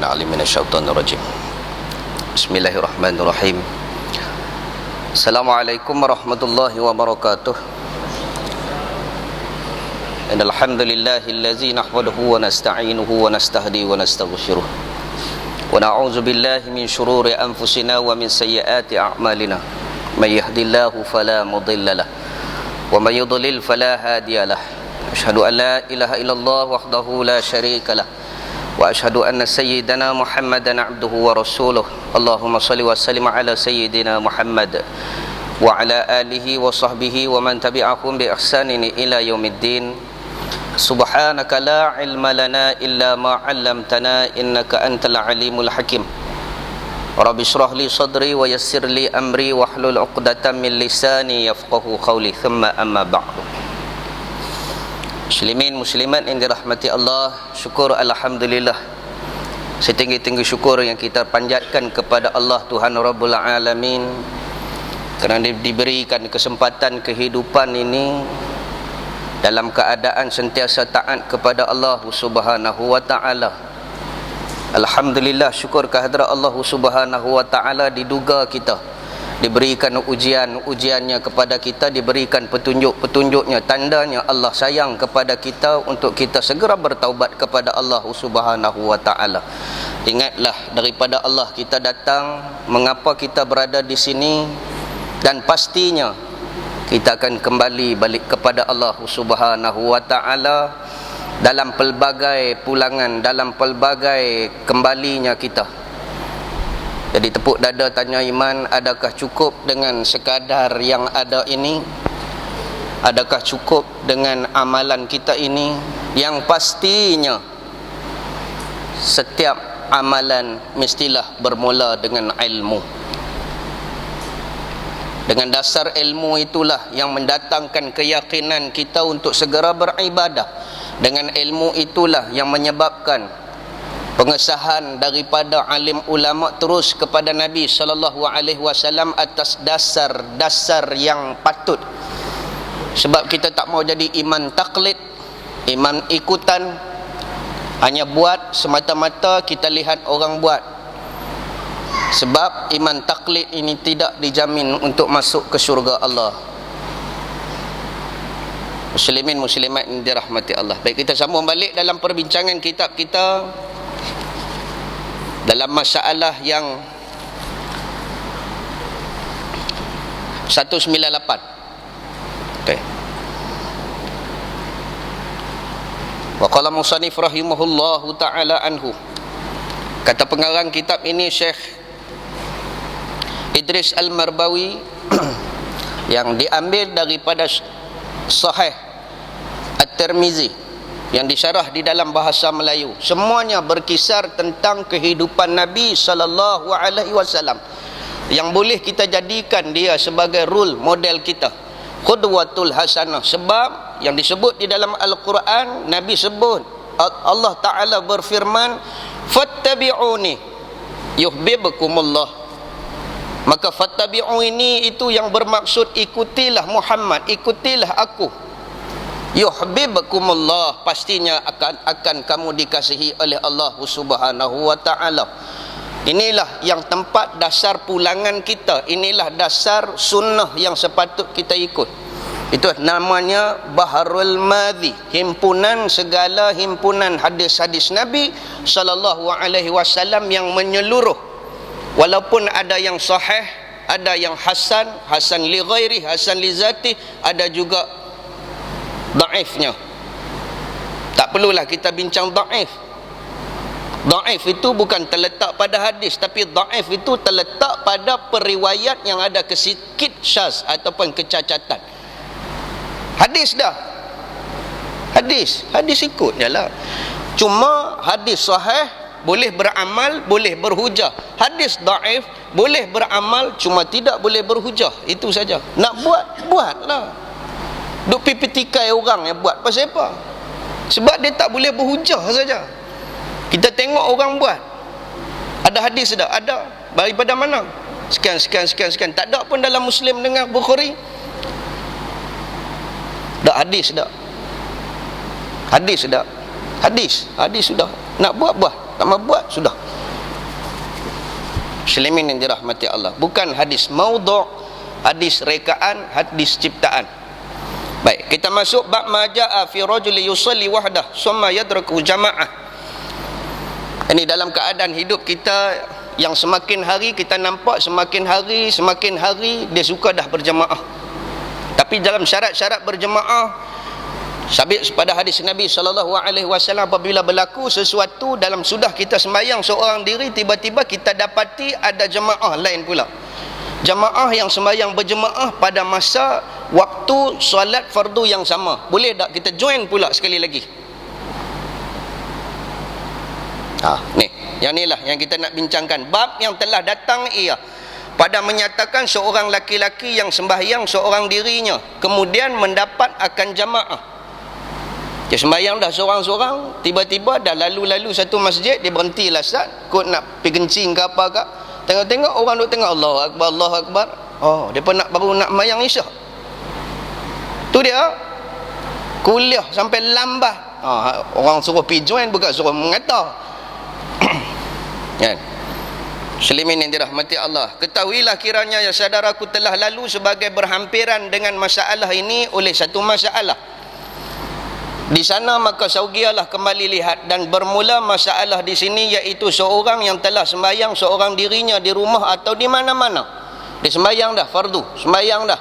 العليم من الشيطان الرجيم. بسم الله الرحمن الرحيم. السلام عليكم ورحمة الله وبركاته. إن الحمد لله الذي نحمده ونستعينه ونستهدي ونستغفره ونعوذ بالله من شرور أنفسنا ومن سيئات أعمالنا. من يهد الله فلا مضل له ومن يضلل فلا هادي له. أشهد أن لا إله إلا الله وحده لا شريك له وأشهد أن سيدنا محمدا عبده ورسوله. اللهم صل وسلم على سيدنا محمد وعلى آله وصحبه ومن تبعهم بإحسان إلى يوم الدين. سبحانك لا علم لنا إلا ما علمتنا إنك أنت العليم الحكيم. رب اشرح لي صدري ويسر لي أمري واحلل عقدة من لساني يفقهوا قولي. ثم أما بعد. Muslimin muslimat yang dirahmati Allah, syukur alhamdulillah, setinggi-tinggi syukur yang kita panjatkan kepada Allah Tuhan Rabbul Alamin kerana diberikan kesempatan kehidupan ini dalam keadaan sentiasa taat kepada Allah Subhanahu wa taala. Alhamdulillah, syukur kehadrat Allah Subhanahu wa taala, diduga kita diberikan ujian-ujiannya kepada kita, diberikan petunjuk-petunjuknya, tandanya Allah sayang kepada kita untuk kita segera bertaubat kepada Allah Subhanahu wa taala. Ingatlah, daripada Allah kita datang, mengapa kita berada di sini, dan pastinya kita akan kembali balik kepada Allah Subhanahu wa taala dalam pelbagai pulangan, dalam pelbagai kembalinya kita. Jadi tepuk dada tanya iman, adakah cukup dengan sekadar yang ada ini? Adakah cukup dengan amalan kita ini? Yang pastinya setiap amalan mestilah bermula dengan ilmu. Dengan dasar ilmu itulah yang mendatangkan keyakinan kita untuk segera beribadah. Dengan ilmu itulah yang menyebabkan pengesahan daripada alim ulama terus kepada Nabi SAW atas dasar-dasar yang patut. Sebab kita tak mau jadi iman taklid, iman ikutan, hanya buat semata-mata kita lihat orang buat. Sebab iman taklid ini tidak dijamin untuk masuk ke syurga Allah. Muslimin muslimat yang dirahmati Allah. Baik, kita sambung balik dalam perbincangan kitab kita dalam masalah yang 198. Okey. Wa qala musannif rahimahullahu taala anhu. Kata pengarang kitab ini Syekh Idris Al-Marbawi yang diambil daripada Sahih At-Tirmizi yang disyarah di dalam bahasa Melayu. Semuanya berkisar tentang kehidupan Nabi sallallahu alaihi wasallam yang boleh kita jadikan dia sebagai role model kita, qudwatul hasanah. Sebab yang disebut di dalam Al-Quran, Nabi sebut, Allah Ta'ala berfirman, fattabi'uni yuhibbukumullah. Maka fattabi'u ini itu yang bermaksud ikutilah Muhammad, ikutilah aku. Yuhibbukumullah, pastinya akan kamu dikasihi oleh Allah Subhanahu wa taala. Inilah yang tempat dasar pulangan kita, inilah dasar sunnah yang sepatut kita ikut. Itu namanya Baharul Madhi, himpunan segala himpunan hadis-hadis Nabi sallallahu alaihi wasallam yang menyeluruh. Walaupun ada yang sahih, ada yang hasan, hasan li ghairi, hasan li zati, ada juga daifnya. Tak perlulah kita bincang daif. Daif itu bukan terletak pada hadis, tapi daif itu terletak pada periwayat yang ada kesikit syaz ataupun kecacatan. Hadis dah, hadis ikut je lah. Cuma hadis sahih boleh beramal, boleh berhujah. Hadis daif boleh beramal, cuma tidak boleh berhujah. Itu saja. Nak buatlah. Duk pipitikai orang yang buat pasal apa? Sebab dia tak boleh berhujah saja. Kita tengok orang buat, ada hadis dah, ada daripada mana? Sekian. Tak ada pun dalam Muslim dengan Bukhari. Dah hadis dah. Hadis sudah. Nak buat, tak mau buat sudah. Muslimin yang dirahmati Allah, bukan hadis maudhu', hadis rekaan, hadis ciptaan. Baik, kita masuk bab ma jaa fi rajuli yusalli wahdah summa yadraku jamaah. Ini dalam keadaan hidup kita yang semakin hari kita nampak semakin hari dia suka dah berjamaah. Tapi dalam syarat-syarat berjamaah sabit pada hadis Nabi SAW, apabila berlaku sesuatu dalam sudah kita sembahyang seorang diri, tiba-tiba kita dapati ada jemaah lain pula, jemaah yang sembahyang berjemaah pada masa waktu solat fardu yang sama, boleh tak kita join pula sekali lagi? Ni, yang inilah yang kita nak bincangkan. Bab yang telah datang ia pada menyatakan seorang laki-laki yang sembahyang seorang dirinya kemudian mendapat akan jamaah. Dia sembahyang dah seorang-seorang, tiba-tiba dah lalu-lalu satu masjid, dia berhenti lasat, kot nak pergi kencing ke apa ke, tengok-tengok orang duk tengok Allahu Akbar, Allahu Akbar. Oh, depa baru nak sembahyang isyak. Tu dia kuliah sampai lambat. Orang suruh pergi join, bukan suruh mengata. Kan? Muslimin yang dirahmati Allah, ketahuilah kiranya ya saudaraku telah lalu sebagai berhampiran dengan masalah ini oleh satu masalah di sana, maka saugialah kembali lihat dan bermula masalah di sini, iaitu seorang yang telah sembahyang seorang dirinya di rumah atau di mana-mana. Dia sembahyang dah fardu, sembahyang dah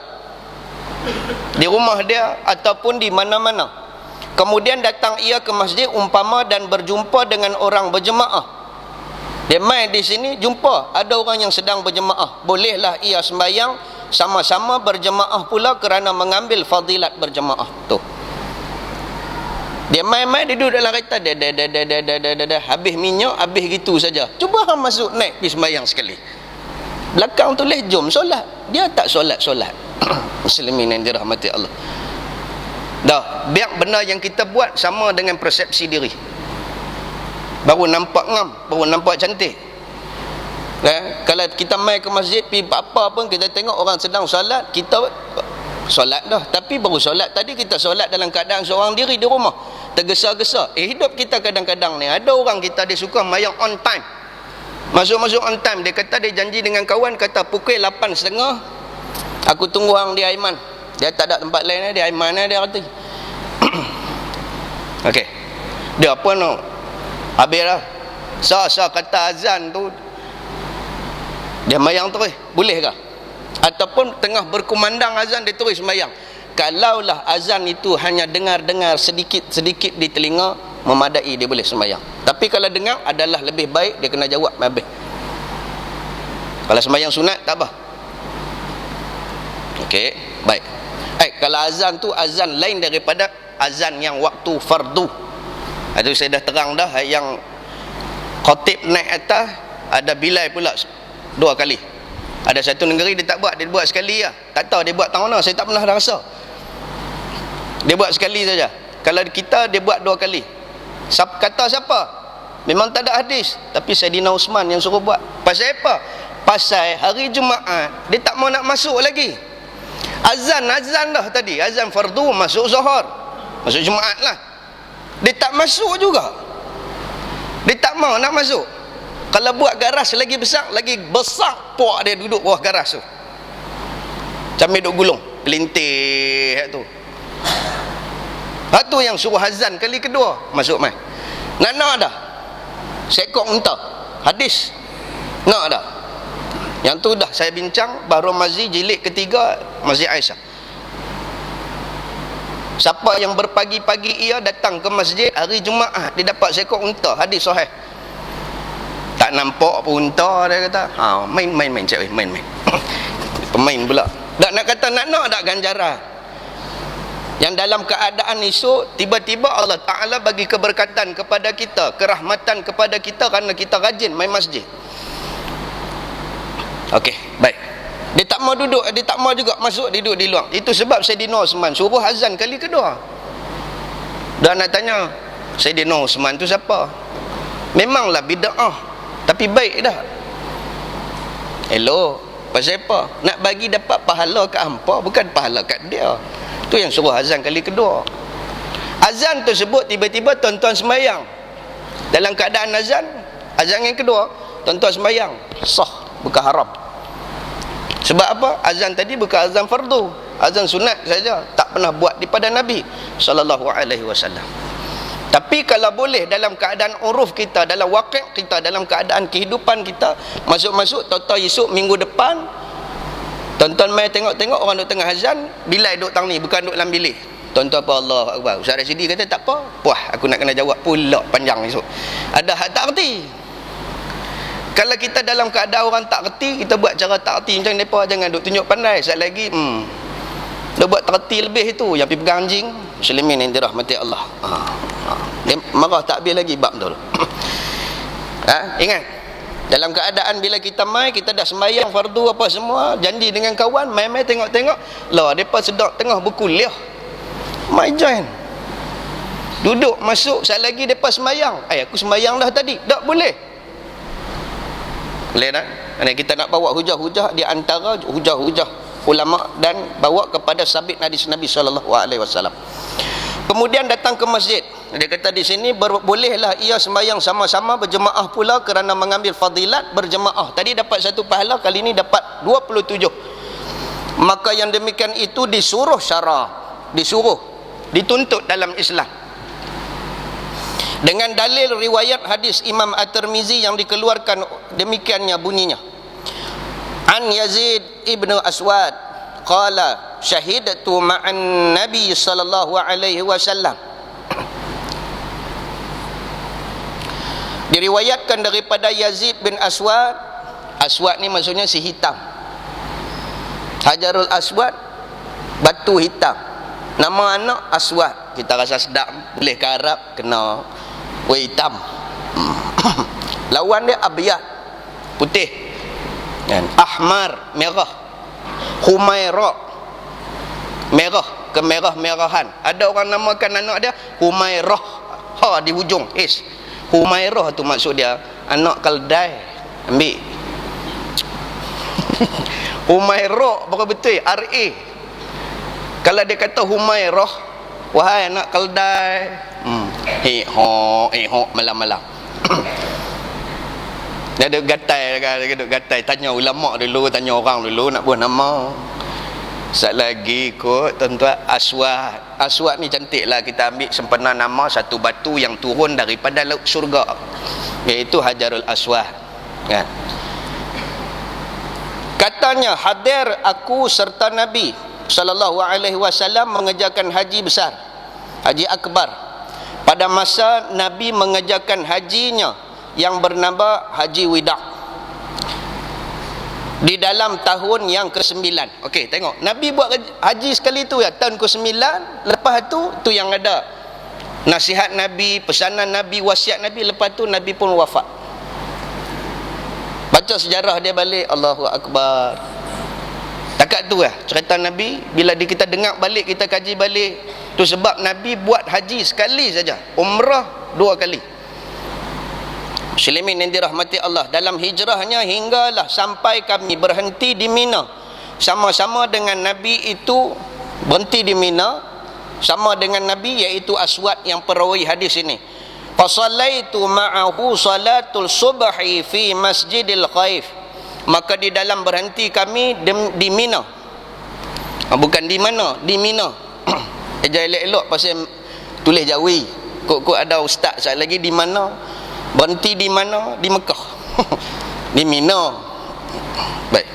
di rumah dia ataupun di mana-mana. Kemudian datang ia ke masjid umpama dan berjumpa dengan orang berjemaah. Dia main di sini, jumpa ada orang yang sedang berjemaah, bolehlah ia sembahyang sama-sama berjemaah pula kerana mengambil fadilat berjemaah. Tu dia main-main, dia duduk dalam kereta, habis minyak, habis gitu saja. Cuba hang masuk naik pergi sembahyang sekali. Belakang tulis jom solat, dia tak solat-solat. Muslimin yang dirahmati Allah. Dah, biar benda yang kita buat sama dengan persepsi diri, baru nampak ngam, baru nampak cantik. Kalau kita main ke masjid, pergi apa pun, kita tengok orang sedang solat, kita solat dah, tapi baru solat tadi kita solat dalam keadaan seorang diri di rumah, tergesa-gesa. Hidup kita kadang-kadang ni, ada orang kita dia suka mayang on time, masuk-masuk on time. Dia kata dia janji dengan kawan, kata pukul 8.30 aku tunggu hang di Aiman. Dia tak ada tempat lain, dia Aiman dia kata. Okey, dia apa no, habis dah. Sah kata azan tu dia mayang terus, boleh ke? Ataupun tengah berkumandang azan dia terus sembahyang. Kalaulah azan itu hanya dengar-dengar sedikit-sedikit di telinga, memadai dia boleh sembahyang. Tapi kalau dengar adalah lebih baik dia kena jawab habis. Kalau sembahyang sunat tak apa. Okey, baik. Kalau azan tu azan lain daripada azan yang waktu fardu. Itu saya dah terang dah. Yang khatib naik atas, ada bilai pula 2 kali. Ada satu negeri dia tak buat, dia buat sekali lah. Tak tahu dia buat tahun mana, saya tak pernah rasa. Dia buat sekali saja. Kalau kita dia buat 2 kali. Kata siapa? Memang tak ada hadis, tapi Saidina Usman yang suruh buat. Pasal apa? Pasal hari Jumaat dia tak mau nak masuk lagi. Azan dah tadi, azan fardu masuk Zuhur, masuk Jumaat lah. Dia tak masuk juga. Dia tak mau nak masuk. Kalau buat garas lagi besar puak dia duduk bawah garas tu. Sambil duduk gulung, pelintih tu. Itu yang suruh azan kali kedua masuk mai. Nak dah. Seekor unta. Hadis. Nak dah. Yang tu dah saya bincang Bahrul Mazi jilid ketiga Masjid Aisyah. Siapa yang berpagi-pagi ia datang ke masjid hari Jumaat, dia dapat seekor unta. Hadis sahih. Tak nampak pun unta, dia kata. Main cik, main. Pemain pula. Tak nak kata nak tak ganjaran. Yang dalam keadaan esok tiba-tiba Allah Ta'ala bagi keberkatan kepada kita, kerahmatan kepada kita kerana kita rajin main masjid. Okey, baik. Dia tak mau duduk, dia tak mau juga masuk, dia duduk di luar. Itu sebab Saidina Osman suruh azan kali kedua. Dan nak tanya, Saidina Osman tu siapa? Memanglah bid'ah, tapi baik dah. Hello, pasal apa? Nak bagi dapat pahala kat hampa, bukan pahala kat dia. Tu yang suruh azan kali kedua. Azan tersebut tiba-tiba tuan-tuan sembahyang. Dalam keadaan azan yang kedua, tuan-tuan sembahyang sah, bukan haram. Sebab apa? Azan tadi bukan azan fardu, azan sunat saja, tak pernah buat daripada Nabi sallallahu alaihi wasallam. Tapi kalau boleh dalam keadaan uruf kita, dalam waqi' kita, dalam keadaan kehidupan kita, masuk-masuk tahu-tahu esok minggu depan tuan-tuan mai tengok-tengok orang duk tengah azan, bilai duk tang ni, bukan duk dalam bilik. Tuan-tuan apa Allah Akbar. Ustaz Rasidi kata tak apa. Puah, aku nak kena jawab pula panjang esok. Ada hak tak reti. Kalau kita dalam keadaan orang tak reti, kita buat cara tak reti macam mereka, jangan duk tunjuk pandai. Sekali lagi dia buat tak reti lebih itu, yang pergi pegang anjing, muslimin yang dirahmati Allah. Dia marah tak habis lagi bab betul. Ingat, dalam keadaan bila kita mai, kita dah sembahyang fardu apa semua, janji dengan kawan, mai-mai tengok-tengok, lah depa sedang tengah berkuliah. Mai join. Duduk masuk, sekali lagi depa sembahyang. Aku sembahyang dah tadi. Tak boleh. Boleh tak? Kita nak bawa hujah-hujah di antara hujah-hujah ulama dan bawa kepada sabit hadis Nabi sallallahu alaihi wasallam. Kemudian datang ke masjid. Dia kata di sini bolehlah ia sembahyang sama-sama berjemaah pula kerana mengambil fadilat berjemaah. Tadi dapat satu pahala, kali ini dapat 27. Maka yang demikian itu disuruh syara, disuruh, dituntut dalam Islam. Dengan dalil riwayat hadis Imam At-Tirmizi yang dikeluarkan demikiannya bunyinya. An Yazid ibnu Aswad qala syahidtu ma'an Nabi sallallahu alaihi wasallam. Diriwayatkan daripada Yazid bin Aswad. Aswad ni maksudnya si hitam. Hajarul Aswad, batu hitam. Nama anak Aswad. Kita rasa sedap, boleh ke Arab kena hitam. Lawan dia abyad, putih. Dan ahmar, merah. Humaira, merah, kemerah-merahan. Ada orang namakan anak dia Humairah, ha di hujung is. Humairah tu maksud dia anak keldai. Ambil Humairah baru betul RA. Kalau dia kata Humairah, wahai anak keldai, malam-malam. Dia ada gatai kan, dia gatai, tanya ulama dulu, tanya orang dulu nak buat nama. Sat lagi kot tuan-tuan, Aswad. Aswad ni cantik lah, kita ambil sempena nama satu batu yang turun daripada laut syurga, iaitu Hajarul Aswad kan. Katanya, hadir aku serta Nabi sallallahu alaihi wasallam mengerjakan haji besar, haji akbar, pada masa Nabi mengerjakan hajinya yang bernama Haji Wida di dalam tahun yang ke-9. Okey, tengok. Nabi buat haji sekali tu ya, tahun ke-9. Lepas tu yang ada nasihat Nabi, pesanan Nabi, wasiat Nabi. Lepas tu Nabi pun wafat. Baca sejarah dia balik, Allahu Akbar. Takat tu lah cerita Nabi. Bila kita dengar balik, kita kaji balik, tu sebab Nabi buat haji sekali saja, umrah 2 kali. Muslimin yang dirahmati Allah, dalam hijrahnya hinggalah sampai kami berhenti di Mina, sama-sama dengan Nabi itu berhenti di Mina, sama dengan Nabi, iaitu Aswad yang perawi hadis ini. Fasallaitu ma'ahu salatul subhi fi Masjidil Khaif. Maka di dalam berhenti kami di Mina, bukan di mana, di Mina. Jangan elok-elok pasal tulis Jawi. Kok ada ustaz saat lagi di mana? Berhenti di mana? Di Mekah. Di Mina. Baik.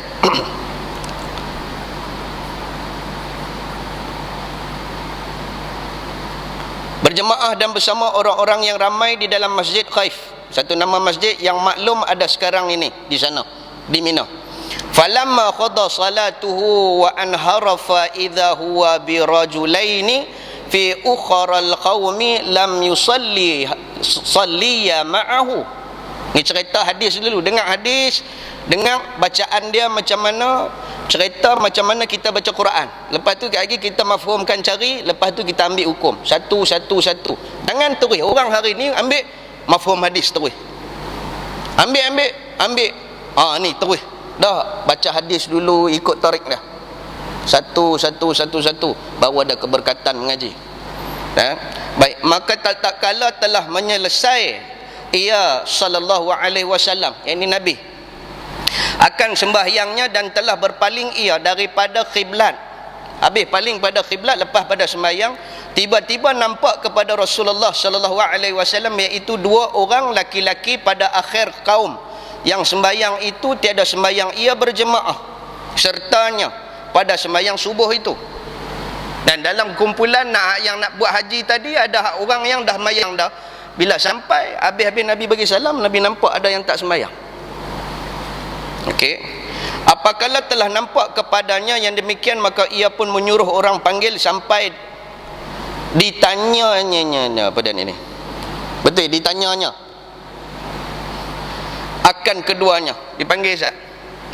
Berjemaah dan bersama orang-orang yang ramai di dalam Masjid Khaif, satu nama masjid yang maklum ada sekarang ini di sana, di Mina. Falamma qada salatuhu wa anharafa idza huwa bi rajulaini fi ukharal qaumi lam yusalli salliya ma'ahu. Ni cerita hadis dulu, dengar hadis, dengar bacaan dia macam mana, cerita macam mana kita baca Quran. Lepas tu lagi kita mafhumkan, cari, lepas tu kita ambil hukum satu. Jangan terus orang hari ni ambil mafhum hadis terus. Ambil. Ni terus. Dah baca hadis dulu, ikut tarik dah. Satu baru ada keberkatan mengaji. Baik, maka tak kala telah menyelesai ia sallallahu alaihi wasallam, yakni Nabi, akan sembahyangnya dan telah berpaling ia daripada khiblat. Habis paling pada khiblat, lepas pada sembahyang, tiba-tiba nampak kepada Rasulullah sallallahu alaihi wasallam, iaitu dua orang laki-laki pada akhir kaum yang sembahyang itu tiada sembahyang ia berjemaah sertanya pada sembahyang subuh itu. Dan dalam kumpulan yang nak buat haji tadi, ada orang yang dah sembahyang dah. Bila sampai habis-habis Nabi bagi salam, Nabi nampak ada yang tak sembahyang. Okey. Apakala telah nampak kepadanya yang demikian, maka ia pun menyuruh orang panggil sampai ditanyanya apa dan ini. Betul, ditanyanya akan keduanya. Dipanggil Ustaz.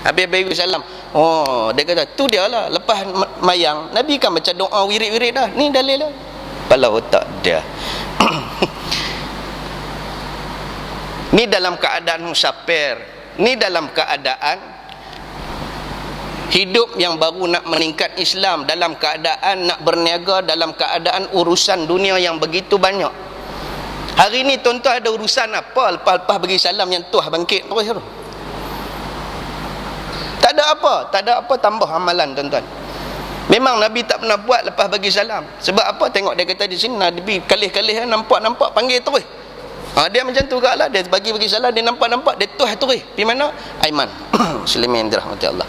Habis bagi salam. Oh, dia kata, tu dia lah. Lepas mayang, Nabi kan baca doa wirid-wirid dah. Ni dalil lah. Kepala otak dia. Ni dalam keadaan musafir. Ni dalam keadaan hidup yang baru nak meningkat Islam, dalam keadaan nak berniaga, dalam keadaan urusan dunia yang begitu banyak. Hari ni tuan-tuan ada urusan apa lepas-lepas bagi salam yang tuah bangkit terus tu? Tak ada apa, tak ada apa tambah amalan tuan-tuan. Memang Nabi tak pernah buat lepas bagi salam. Sebab apa? Tengok dia kata di sini, Nabi kalih-kalih nampak-nampak panggil terus. Dia macam tu juga lah. Dia bagi salam, dia nampak-nampak, dia tuah terus. Pergi mana? Aiman. Muslimin dirahmati Allah.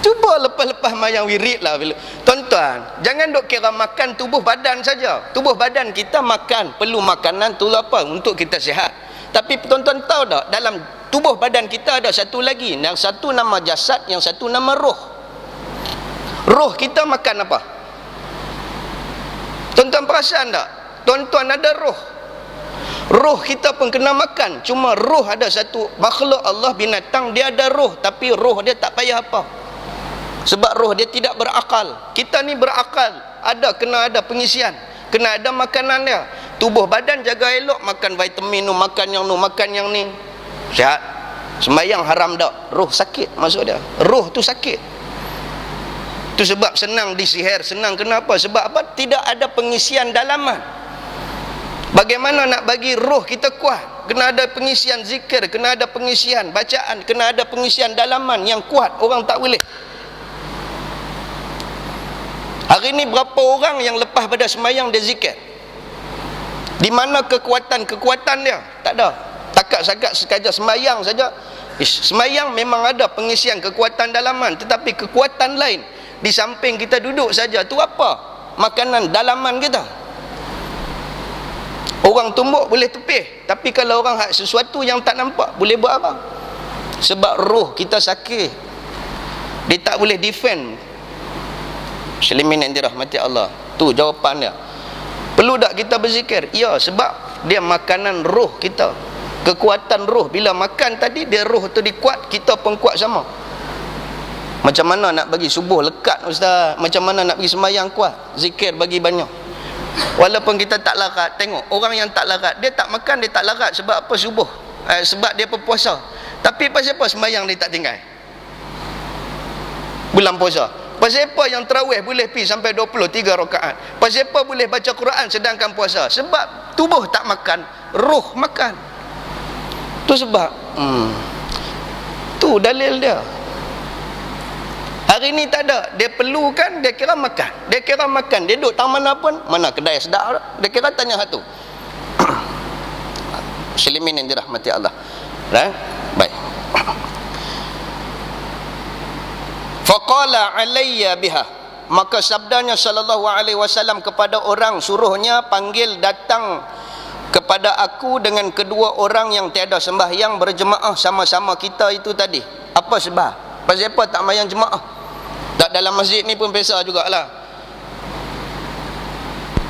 Cuba lepas-lepas mayang wirid lah. Tuan-tuan, jangan duk kira makan tubuh badan saja. Tubuh badan kita makan, perlu makanan tu apa? Untuk kita sihat. Tapi tuan-tuan tahu tak, dalam tubuh badan kita ada satu lagi. Yang satu nama jasad, yang satu nama roh. Roh kita makan apa? Tuan-tuan perasan tak? Tuan-tuan ada roh. Roh kita pun kena makan. Cuma roh ada satu makhluk Allah, binatang, dia ada roh, tapi roh dia tak payah apa. Sebab roh dia tidak berakal. Kita ni berakal. Kena ada pengisian, kena ada makanan dia. Tubuh badan jaga elok, makan vitamin tu, makan yang tu, makan yang ni, sihat. Sembahyang haram tak? Roh sakit maksud dia. Roh tu sakit. Tu sebab senang disihir, senang kenapa? Sebab apa? Tidak ada pengisian dalaman. Bagaimana nak bagi roh kita kuat? Kena ada pengisian zikir, kena ada pengisian bacaan, kena ada pengisian dalaman yang kuat. Orang tak boleh. Hari ni berapa orang yang lepas pada sembahyang dia zikir? Di mana kekuatan dia? Tak ada. Takat-sakat sekadar sembahyang saja. Sembahyang memang ada pengisian kekuatan dalaman, tetapi kekuatan lain di samping kita duduk saja tu apa? Makanan dalaman kita. Orang tumbuk boleh tepih, tapi kalau orang sesuatu yang tak nampak, boleh buat apa? Sebab roh kita sakit, dia tak boleh defend. Muslimin yang dirahmati Allah, tu jawapan dia. Perlu tak kita berzikir? Ya, sebab dia makanan roh kita, kekuatan roh. Bila makan tadi, dia roh tu dikuat, kita pun kuat sama. Macam mana nak bagi subuh lekat Ustaz? Macam mana nak bagi sembahyang kuat? Zikir bagi banyak. Walaupun kita tak larat, tengok orang yang tak larat, dia tak makan, dia tak larat. Sebab apa? Subuh. Sebab dia berpuasa. Tapi pasal apa sembahyang dia tak tinggal? Bulan puasa. Pasal apa yang tarawih boleh pergi sampai 23 rakaat? Pasal apa boleh baca Quran sedangkan puasa? Sebab tubuh tak makan, roh makan. Tu sebab tu dalil dia. Hari ni tak ada. Dia perlukan, dia kira makan. Dia kira makan. Dia duduk tang mana pun, mana kedai sedap, dia kira tanya satu. Muslimin yang dirahmati Allah. Baik. Faqala alayya biha, maka sabdanya sallallahu alaihi wasallam kepada orang, suruhnya panggil datang kepada aku dengan kedua orang yang tiada sembahyang berjemaah sama-sama kita itu tadi. Apa sebab? Pasal apa tak mayang jemaah? Tak dalam masjid ni pun biasa jugalah.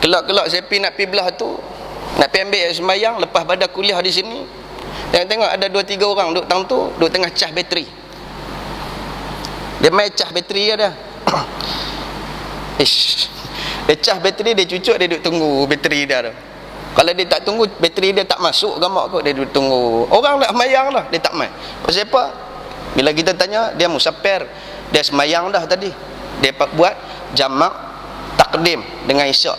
Kelak-kelak saya nak pergi belah tu, nak pergi ambil sembahyang lepas pada kuliah di sini. Tengok ada 2-3 orang duduk tang tu, duduk tengah cas bateri. Dia main cas bateri dia. Dia cas bateri, dia cucuk, dia duduk tunggu bateri dia tu. Kalau dia tak tunggu, bateri dia tak masuk gambar kot, dia duduk tunggu. Orang nak semayang lah, dia tak main. Pasal apa? Bila kita tanya, dia musafir, dia semayang dah tadi. Dia buat jamak takdim dengan isyak.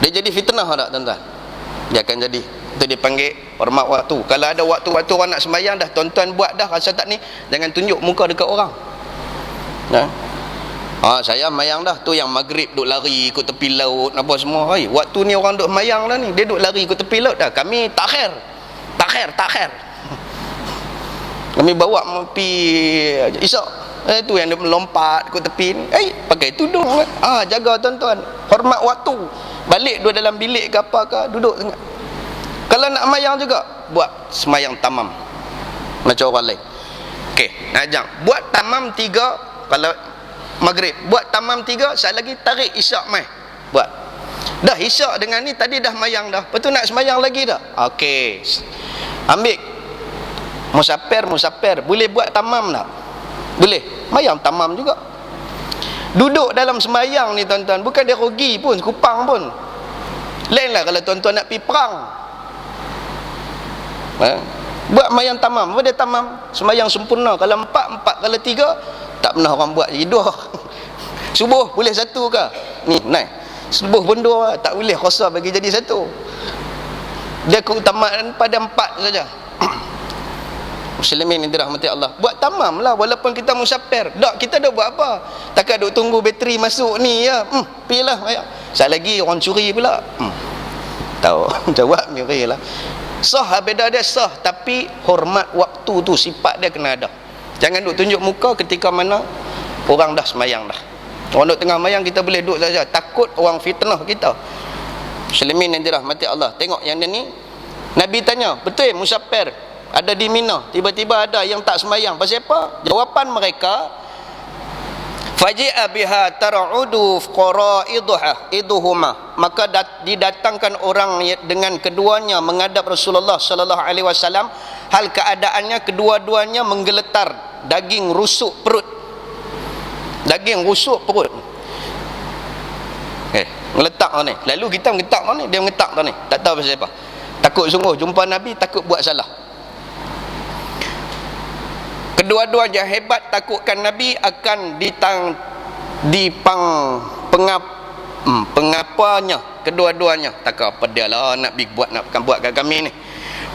Dia jadi fitnah tak tuan-tuan? Dia akan jadi Itu dipanggil hormat waktu. Kalau ada waktu-waktu orang nak sembahyang dah, tuan-tuan buat dah, rasa tak ni, jangan tunjuk muka dekat orang. Saya mayang dah, tu yang maghrib duk lari ikut tepi laut apa semua. Waktu ni orang duk mayang dah ni, dia duk lari ikut tepi laut dah. Kami takhir. Kami bawa pi Isyak. Tu yang dia melompat ikut tepi ni. Pakai tudung. Jaga tuan-tuan. Hormat waktu. Balik duduk dalam bilik ke apa ke, duduk tengah. Kalau nak mayang juga, buat semayang tamam macam orang lain. Okey, ajak buat tamam 3. Kalau maghrib buat tamam 3, sekali lagi tarik isyak mai. Buat. Dah isyak dengan ni tadi dah mayang dah. Lepas tu nak semayang lagi dah. Okey. Ambil musafir boleh buat tamam tak? Boleh. Mayang tamam juga. Duduk dalam semayang ni tuan-tuan, bukan dia rugi pun, kupang pun. Lainlah kalau tuan-tuan nak pergi perang. Buat mayang tamam. Apa dia tamam? Semayang sempurna. Kalau 4, kalau 3, tak pernah orang buat jadi 2. Subuh boleh 1 ke? Ni, naik. Subuh pun 2, tak boleh khosar bagi jadi 1. Dia keutamaan pada 4 saja. Muslimin yang dirahmati Allah, buat tamam lah walaupun kita musafir. Tak, kita dah buat apa? Takkan duk tunggu bateri masuk ni ya. Pilah. Sekali lagi orang curi pula. Tahu jawab curi lah. Sah, beda dia sah, tapi hormat waktu tu sifat dia kena ada. Jangan duk tunjuk muka ketika mana orang dah semayang dah. Orang duk tengah mayang, kita boleh duduk saja, takut orang fitnah kita. Muslimin yang dirahmati Allah, tengok yang ni. Nabi tanya, betul musafir ada di Mina, tiba-tiba ada yang tak semayang, pasal apa? Jawapan mereka, faji'a biha tar'udu qaraiduhuma, maka didatangkan orang dengan keduanya menghadap Rasulullah sallallahu alaihi wasallam, hal keadaannya kedua-duanya menggeletar, daging rusuk perut. Ngeletak ni. Lalu kita mengetak ni, dia mengetak ni. Tak tahu pasal apa. Takut sungguh jumpa Nabi, takut buat salah. Kedua-duanya hebat, takutkan Nabi akan pengapanya kedua-duanya. Tak apa dia lah nak buat kat kami ni.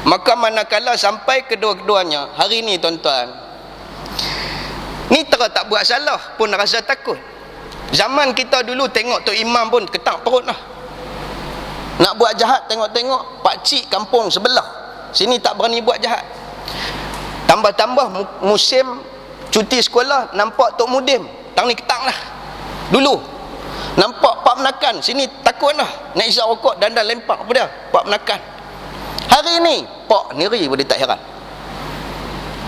Maka manakala sampai kedua-duanya hari ni tuan-tuan, ni tak buat salah pun rasa takut. Zaman kita dulu tengok Tok Imam pun ketak perut lah. Nak buat jahat, tengok-tengok pakcik kampung sebelah sini tak berani buat jahat. Tambah-tambah musim cuti sekolah, nampak Tok Mudim, tang ni ketak lah. Dulu nampak Pak Menakan sini takut lah, nak isap rokok dandan lempak apa dia Pak Menakan. Hari ni Pak Niri boleh tak heran.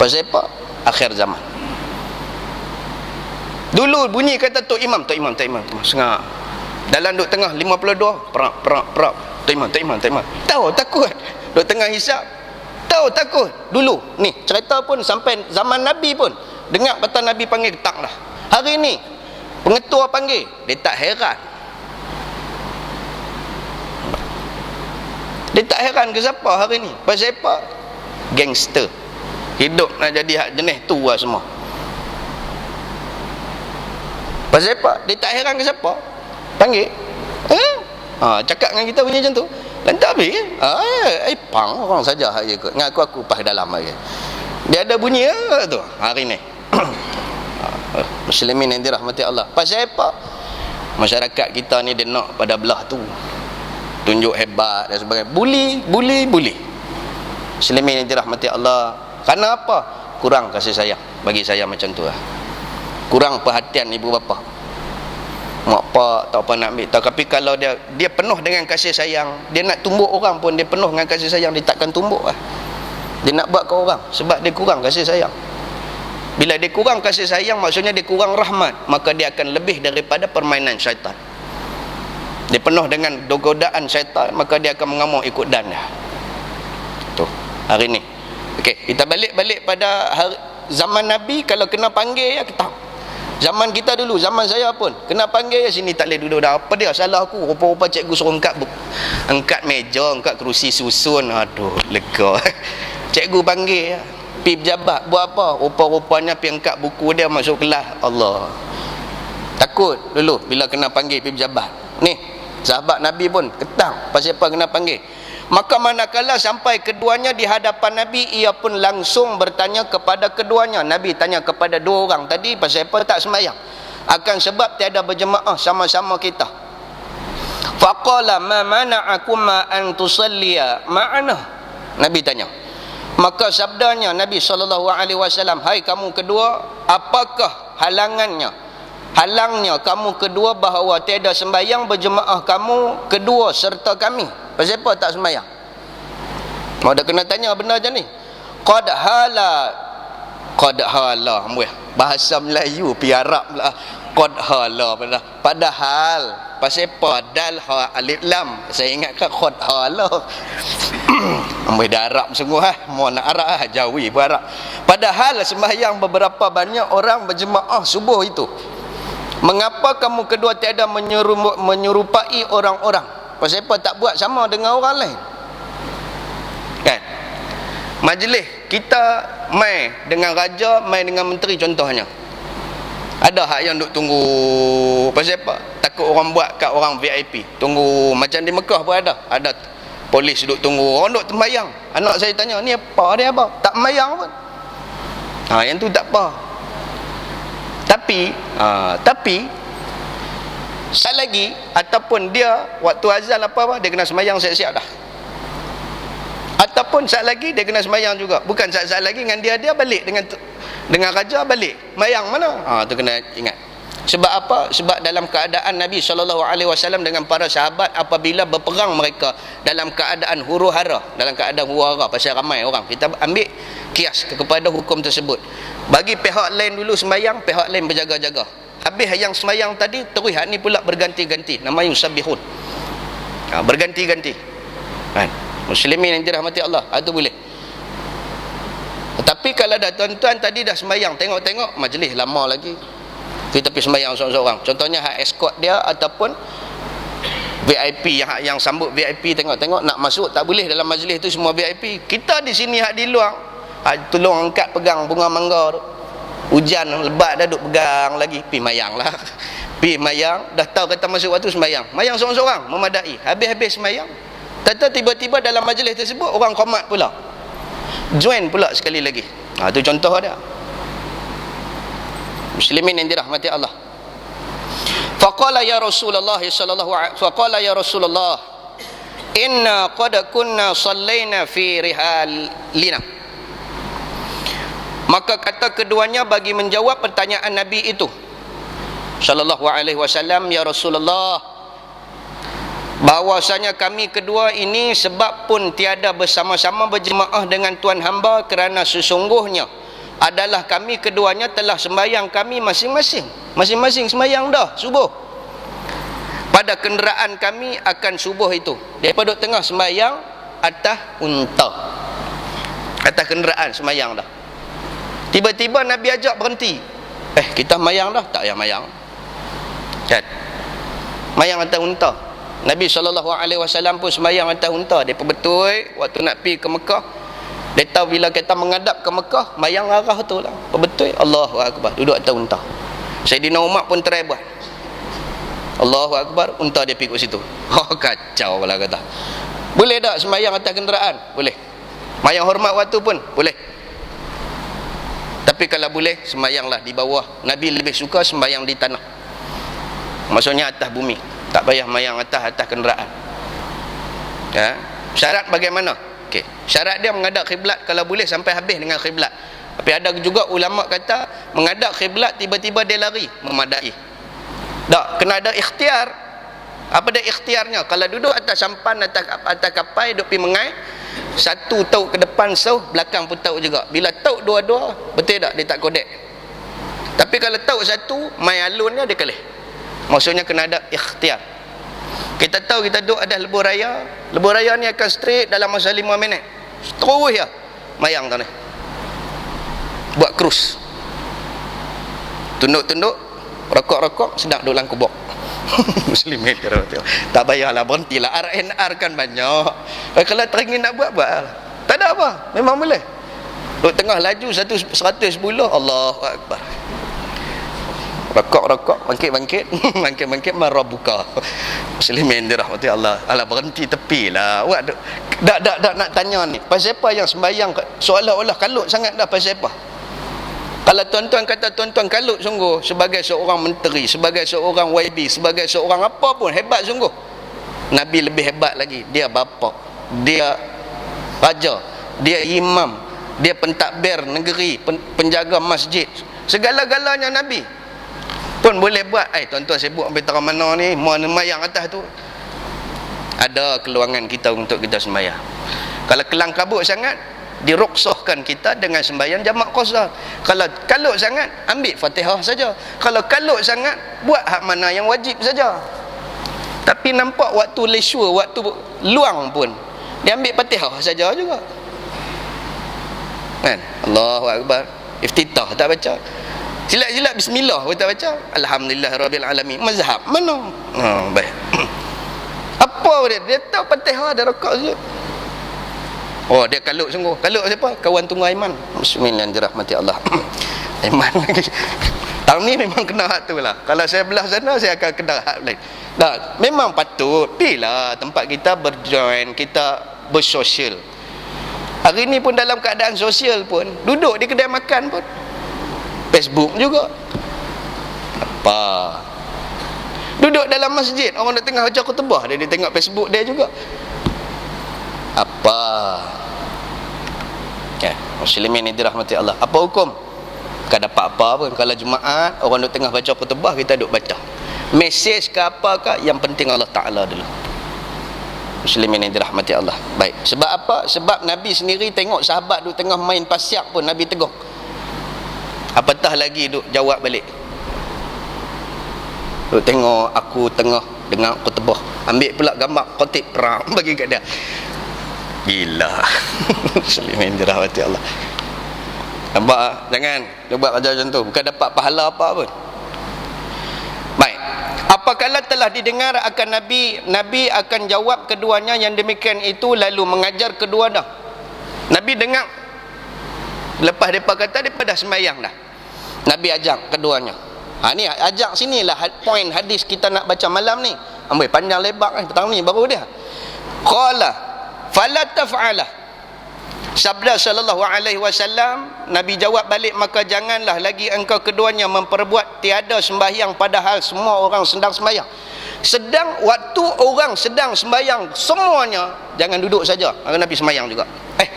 Pasal apa? Akhir zaman. Dulu bunyi kata Tok Imam sengak dalam duk tengah 52 perak Tok Imam tahu takut duk tengah hisap, tahu takut. Dulu ni cerita pun sampai zaman Nabi pun dengar kata Nabi panggil ketak lah. Hari ni pengetua panggil, dia tak heran. Dia tak heran ke siapa hari ni? Pasal apa? Gangster hidup nak jadi hak jenis tu lah semua. Pasal apa? Dia tak heran ke siapa? Panggil. Cakap dengan kita bunyi macam tu. Lantak habis. Pang orang saja je kot. Dengan aku pas dalam lagi. Dia ada bunyi tu hari ni. Muslimin yang dirahmati Allah. Pasal apa? Masyarakat kita ni dia nak pada belah tu. Tunjuk hebat dan sebagainya. Bully. Muslimin yang dirahmati Allah. Kerana apa? Kurang kasih sayang. Bagi saya macam tu lah. Kurang perhatian ibu bapa, mak pak tak apa nak ambil. Tapi kalau dia penuh dengan kasih sayang, dia nak tumbuk orang pun dia penuh dengan kasih sayang, dia takkan tumbuk lah. Dia nak buat ke orang sebab dia kurang kasih sayang. Bila dia kurang kasih sayang, maksudnya dia kurang rahmat, maka dia akan lebih daripada permainan syaitan. Dia penuh dengan godaan syaitan, maka dia akan mengamuk ikut dan dia. Tu hari ni. Okey, kita balik pada zaman Nabi. Kalau kena panggil ya ketak. Zaman kita dulu, zaman saya pun kena panggil ya, sini tak boleh duduk dah. Apa dia salah aku? Rupa-rupa cikgu suruh angkat meja, angkat kerusi susun. Aduh, lega. Cikgu panggil ya, pi pejabat buat apa? Rupa-rupanya pi angkat buku dia masuk kelas. Allah. Takut dulu bila kena panggil pi pejabat. Ni, sahabat Nabi pun ketak. Pasal apa kena panggil? Maka manakala sampai keduanya di hadapan Nabi, ia pun langsung bertanya kepada keduanya. Nabi tanya kepada dua orang tadi, pasal apa tak sembahyang? Akan sebab tiada berjemaah sama-sama kita. Faqala ma mana'akuma an tusalliya ma'ana. Nabi tanya. Maka sabdanya Nabi SAW, hai kamu kedua, apakah halangnya kamu kedua bahawa tiada sembahyang berjemaah kamu kedua serta kami? Pasal apa tak sembahyang? Mau dah kena tanya benda macam ni. Qad hala bahasa Melayu pi Arab lah. Qad hala padahal pasal apa dal ha alif lam, saya ingat kat qad hala. Ambil dah Arab sungguh mau nak Arab Jawi pun Arab. Padahal sembahyang beberapa banyak orang berjemaah subuh itu. Mengapa kamu kedua tiada menyerupai orang-orang? Pasal apa tak buat sama dengan orang lain? Kan? Majlis kita mai dengan raja, mai dengan menteri contohnya. Ada hak yang duk tunggu. Pasal apa? Takut orang buat kat orang VIP. Tunggu macam di Mekah pun ada. Ada polis duk tunggu. Orang duk sembahyang. Anak saya tanya, ni apa dia apa? Tak sembahyang pun. Yang tu tak apa. Tapi sat lagi ataupun dia waktu azan apa dia kena sembahyang siap-siap dah. Ataupun sat lagi dia kena sembahyang juga. Bukan sat lagi dengan dia balik dengan raja balik. Sembahyang mana? Tu kena ingat. Sebab apa? Sebab dalam keadaan Nabi SAW dengan para sahabat apabila berperang mereka dalam keadaan huru-hara, pasal ramai orang. Kita ambil kias kepada hukum tersebut. Bagi pihak lain dulu sembahyang, pihak lain berjaga-jaga. Habis yang sembahyang tadi, terus hak ni pula berganti-ganti. Nama yusabbihun. Berganti-ganti. Kan? Muslimin yang dirahmati Allah, itu boleh. Tetapi kalau dah tuan-tuan tadi dah sembahyang, tengok-tengok majlis lama lagi, kita pergi sembahyang seorang-seorang. Contohnya hak escort dia ataupun VIP yang sambut VIP, tengok-tengok nak masuk tak boleh dalam majlis tu semua VIP. Kita di sini hak di luar, tolong angkat pegang bunga mangga tu. Hujan lebat dah duk pegang lagi, pi mayang lah. Pi mayang, dah tahu kata masuk waktu sembahyang. Mayang seorang-seorang memadai. Habis-habis sembahyang, tiba-tiba dalam majlis tersebut orang qomat pula. Join pula sekali lagi. Itu contoh dia. Muslimin yang dirahmati Allah. Faqala ya Rasulullah inna qad kunna sallaina fi rihalina. Maka kata keduanya bagi menjawab pertanyaan Nabi itu sallallahu alaihi wasallam, ya Rasulullah, bahwasanya kami kedua ini sebab pun tiada bersama-sama berjemaah dengan tuan hamba kerana sesungguhnya adalah kami keduanya telah sembahyang kami masing-masing sembahyang dah subuh pada kenderaan kami akan subuh itu. Daripada tengah sembahyang atas unta, atas kenderaan sembahyang dah. Tiba-tiba Nabi ajak berhenti. Kita mayang dah, tak payah mayang. Kan? Mayang atas unta. Nabi SAW pun sembahyang atas unta. Dia betul waktu nak pergi ke Mekah, dia tahu bila kita menghadap ke Mekah, mayang arah tu lah. Betul, Allahu Akbar, duduk atas unta. Sayyidina Umar pun try buat. Allahu Akbar, unta dia pergi ke situ. Kacau pula kata. Boleh tak sembahyang atas kenderaan? Boleh. Mayang hormat waktu pun boleh. Tapi kalau boleh, sembahyanglah di bawah. Nabi lebih suka sembahyang di tanah, maksudnya atas bumi. Tak payah mayang atas kenderaan. Syarat bagaimana? Syarat dia menghadap khiblat kalau boleh sampai habis dengan khiblat. Tapi ada juga ulama kata menghadap khiblat tiba-tiba dia lari, memadai. Tak, kena ada ikhtiar. Apa dia ikhtiarnya? Kalau duduk atas sampan, atas kapal, duduk pergi mengai, satu tauk ke depan sauh, belakang pun tauk juga. Bila tauk dua-dua, betul tak? Dia tak kodek. Tapi kalau tauk satu, mai alunnya dia kalih. Maksudnya kena ada ikhtiar. Kita tahu kita duduk ada lebuh raya. Lebuh raya ni akan straight dalam masa 5 minit. Terus ya mayang tu ni. Buat krus. Tunduk-tunduk, rokok-rokok, sedang duduk dalam kubur. Muslimin tak payahlah berhentilah. RNR kan banyak. Kalau teringin nak buat, buat. Tak ada apa, memang boleh. Duduk tengah laju 110, Allahu Akbar. Rokok, bangkit, bangkit marabuka. Muslimin dirahmati Allah. Alah, berhenti tepi lah. Awak dak nak tanya ni. Pasal apa yang sembahyang seolah-olah kalut sangat dah, pasal apa? Kalau tuan-tuan kata tuan-tuan kalut sungguh sebagai seorang menteri, sebagai seorang YB, sebagai seorang apa pun, hebat sungguh. Nabi lebih hebat lagi. Dia bapa, dia raja, dia imam, dia pentadbir negeri, penjaga masjid. Segala-galanya Nabi pun boleh buat. Tuan-tuan sibuk sampai terang mana ni, sembahyang atas tu. Ada keluangan kita untuk kita sembahyang. Kalau kelang kabut sangat, diruksahkan kita dengan sembahyang jamak qasar. Kalau kalut sangat, ambil Fatihah saja. Kalau kalut sangat, buat hak mana yang wajib saja. Tapi nampak waktu leisure, waktu luang pun dia ambil Fatihah saja juga. Kan? Allahu Akbar. Iftitah tak baca. Silat-silat bismillah pun tak baca. Alhamdulillah rabbil alamin. Mazhab mana? Baik. Apa dia tahu Fatihah ada rakaat saja. Oh, dia kalut sungguh. Kalut siapa? Kawan tunggu Aiman. Bismillah dirahmati Allah. Aiman lagi. Tahun ni memang kena hak tu lah. Kalau saya belah sana, saya akan kena hak lain. Tak, memang patut. Pilah tempat kita berjoin, kita bersosial. Hari ni pun dalam keadaan sosial pun, duduk di kedai makan pun, Facebook juga. Apa? Duduk dalam masjid, orang nak tengah baca khutbah, dia tengok Facebook dia juga. Apa? Ya, muslimin ini dirahmati Allah. Apa hukum? Tak dapat apa pun. Kalau Jumaat, orang duk tengah baca khutbah, kita duk baca. Mesej ke apakah, yang penting Allah Ta'ala dulu. Muslimin yang dirahmati Allah. Baik. Sebab apa? Sebab Nabi sendiri tengok sahabat duk tengah main pasyak pun, Nabi tegur. Apatah lagi duk jawab balik. Duk tengok aku tengah dengar khutbah, ambil pula gambar khatib perang bagi kat dia. Gila. Muslimin dirahmati Allah. Nampak? Jangan dia buat macam tu, bukan dapat pahala apa pun. Baik. Apakala telah didengar akan Nabi akan jawab keduanya yang demikian itu, lalu mengajar kedua dah. Nabi dengar lepas depa kata depa dah sembahyang dah. Nabi ajak keduanya. Ni ajak sinilah poin hadis kita nak baca malam ni. Amboi panjang lebar petang ni baru dia. Qala fala taf'alah. Sabda sallallahu alaihi wasallam, Nabi jawab balik, maka janganlah lagi engkau keduanya memperbuat tiada sembahyang padahal semua orang sedang sembahyang. Sedang waktu orang sedang sembahyang semuanya, jangan duduk saja. Nabi sembahyang juga.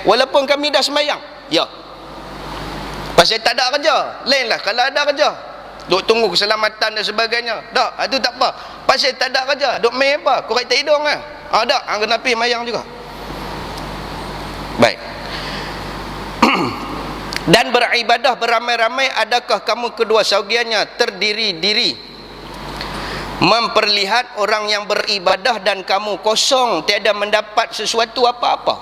Walaupun kami dah sembahyang. Ya. Pasal tak ada kerja. Lainlah kalau ada kerja. Duk tunggu keselamatan dan sebagainya. Tak, itu tak apa. Pasal tak ada kerja. Duk main apa? Korek tak hidung kan? Tak, Nabi sembahyang juga. Baik. Dan beribadah beramai-ramai, adakah kamu kedua saugiannya terdiri-diri memperlihat orang yang beribadah dan kamu kosong, tiada mendapat sesuatu apa-apa?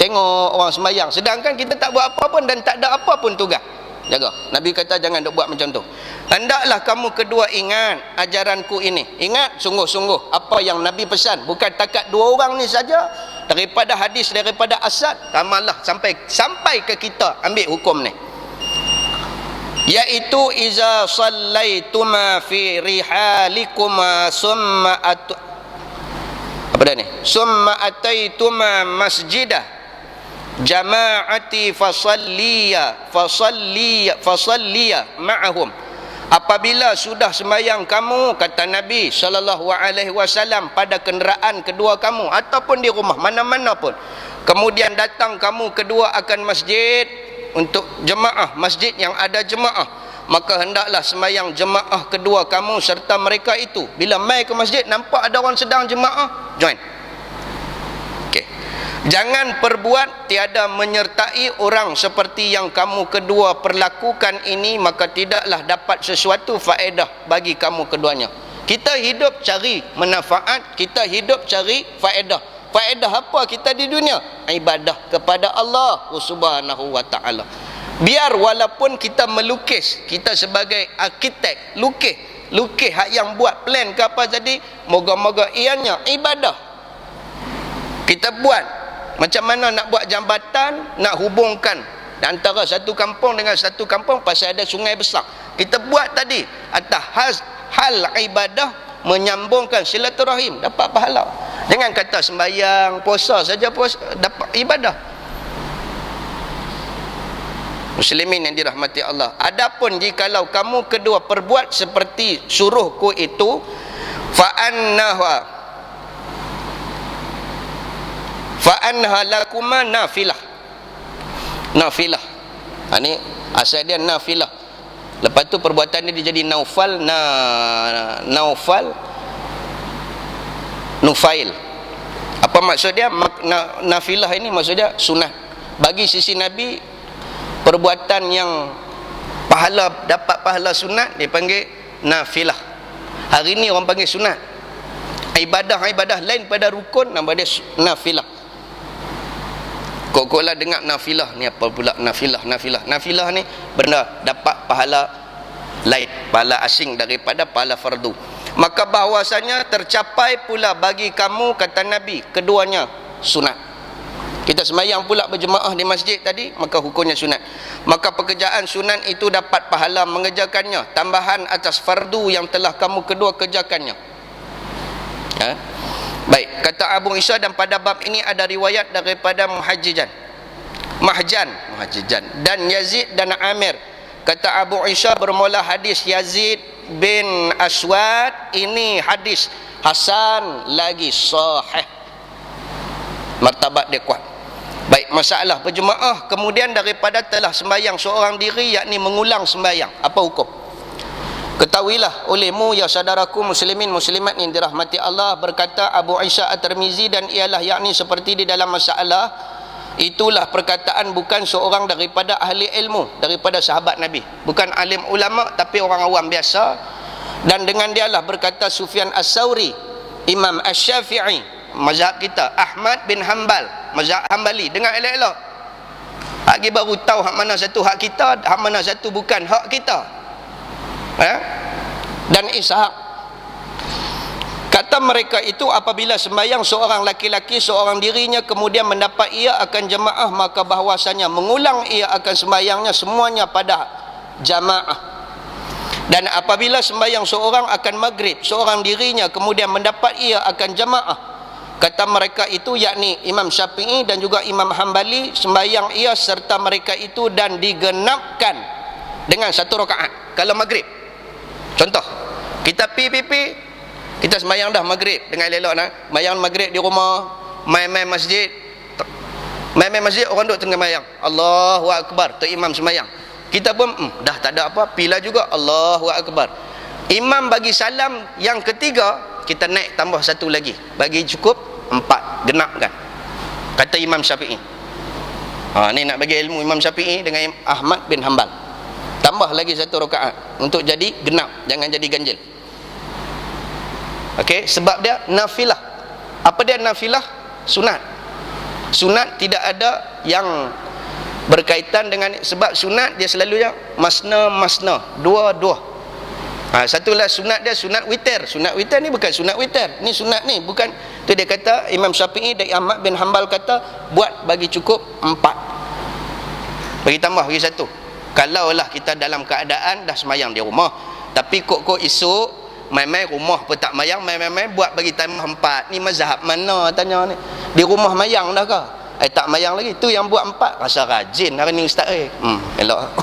Tengok orang sembahyang, sedangkan kita tak buat apa pun dan tak ada apa pun tugas. Jaga. Nabi kata jangan duk buat macam tu. Hendaklah kamu kedua ingat ajaranku ini. Ingat sungguh-sungguh apa yang Nabi pesan. Bukan takat dua orang ni saja. Daripada hadis, daripada asad, tamalah sampai ke kita ambil hukum ni. Iaitu iza sallaituma fi rihalikuma summa apa dah ni? Summa ataituma masjidah jama'ati fasalliya ma'ahum. Apabila sudah sembahyang kamu, kata Nabi sallallahu alaihi wasallam, pada kenderaan kedua kamu ataupun di rumah mana-mana pun, kemudian datang kamu kedua akan masjid untuk jemaah, masjid yang ada jemaah, maka hendaklah sembahyang jemaah kedua kamu serta mereka itu. Bila mai ke masjid nampak ada orang sedang jemaah, join. Jangan perbuat tiada menyertai orang seperti yang kamu kedua perlakukan ini, maka tidaklah dapat sesuatu faedah bagi kamu keduanya. Kita hidup cari manfaat, kita hidup cari faedah. Faedah apa kita di dunia? Ibadah kepada Allah Subhanahu wa taala. Biar walaupun kita melukis, kita sebagai arkitek lukis hak yang buat plan ke apa, jadi moga-moga ianya ibadah. Kita buat macam mana nak buat jambatan, nak hubungkan antara satu kampung dengan satu kampung pasal ada sungai besar. Kita buat tadi atas hal ibadah, menyambungkan silaturahim, dapat pahala. Jangan kata sembahyang, puasa saja puasa dapat ibadah. Muslimin yang dirahmati Allah, adapun jikalau kamu kedua perbuat seperti suruhku itu, fa anha lakuma nafilah. Nafilah, ini asal dia nafilah. Lepas tu perbuatan dia jadi naufal, nufail. Apa maksud dia? Nafilah ini maksudnya sunat. Bagi sisi Nabi, perbuatan yang pahala, dapat pahala sunat dipanggil nafilah. Hari ni orang panggil sunat. Ibadah lain pada rukun nama dia nafilah. Kok lah dengar nafilah ni apa pula? Nafilah ni benda dapat pahala lain, pahala asing daripada pahala fardu. Maka bahawasanya tercapai pula bagi kamu, kata Nabi, keduanya sunat. Kita sembahyang pula berjemaah di masjid tadi, maka hukumnya sunat. Maka pekerjaan sunat itu dapat pahala mengerjakannya, tambahan atas fardu yang telah kamu kedua kerjakannya. Baik, kata Abu Isa, dan pada bab ini ada riwayat daripada Mahjan dan Yazid dan Amir. Kata Abu Isa, bermula hadis Yazid bin Aswad ini hadis hasan lagi sahih, martabat dia kuat. Baik, masalah berjemaah kemudian daripada telah sembahyang seorang diri, yakni mengulang sembahyang, apa hukum? Ketahuilah olehmu ya saudaraku muslimin muslimat yang dirahmati Allah, berkata Abu Isa At-Tirmizi, dan ialah yakni seperti di dalam masalah itulah perkataan bukan seorang daripada ahli ilmu, daripada sahabat Nabi, bukan alim ulama tapi orang awam biasa. Dan dengan dialah berkata Sufyan As-Sauri, Imam Asy-Syafi'i mazhab kita, Ahmad bin Hanbal mazhab Hanbali. Dengar elok-elok, hak baru tahu hak mana satu hak kita, hak mana satu bukan hak kita. Dan Ishaq, kata mereka itu, apabila sembahyang seorang laki-laki seorang dirinya kemudian mendapat ia akan jemaah, maka bahwasanya mengulang ia akan sembahyangnya semuanya pada jamaah. Dan apabila sembahyang seorang akan maghrib seorang dirinya kemudian mendapat ia akan jamaah, kata mereka itu yakni Imam Syafi'i dan juga Imam Hanbali, sembahyang ia serta mereka itu dan digenapkan dengan satu rakaat. Kalau maghrib, contoh kita kita sembahyang dah maghrib dengan elok nak sembahyang maghrib di rumah, main-main masjid orang duk tengah sembahyang, Allahu Akbar, tu imam sembahyang, kita pun dah tak ada apa, pilah juga Allahu Akbar. Imam bagi salam yang ketiga, kita naik tambah satu lagi, bagi cukup 4, genapkan, kata Imam Syafi'i. Ni nak bagi ilmu Imam Syafi'i dengan Ahmad bin Hanbal, tambah lagi satu rakaat untuk jadi genap, jangan jadi ganjil. Okey, sebab dia nafilah. Apa dia nafilah? Sunat. Sunat tidak ada yang berkaitan dengan, sebab sunat dia selalunya masna, dua. Satulah sunat dia sunat witir. Sunat witir ni bukan sunat witir. Ni sunat ni bukan. Tu dia kata Imam Syafi'i dan Ahmad bin Hanbal kata buat bagi cukup 4. Bagi tambah bagi 1. Kalaulah kita dalam keadaan dah semayang di rumah, tapi kok esok main-main rumah pun tak mayang, main-main buat bagi tambah 4. Ni mazhab mana tanya ni? Di rumah mayang dah ke? Tak mayang lagi. Tu yang buat 4 rasa rajin hari ni ustaz elok.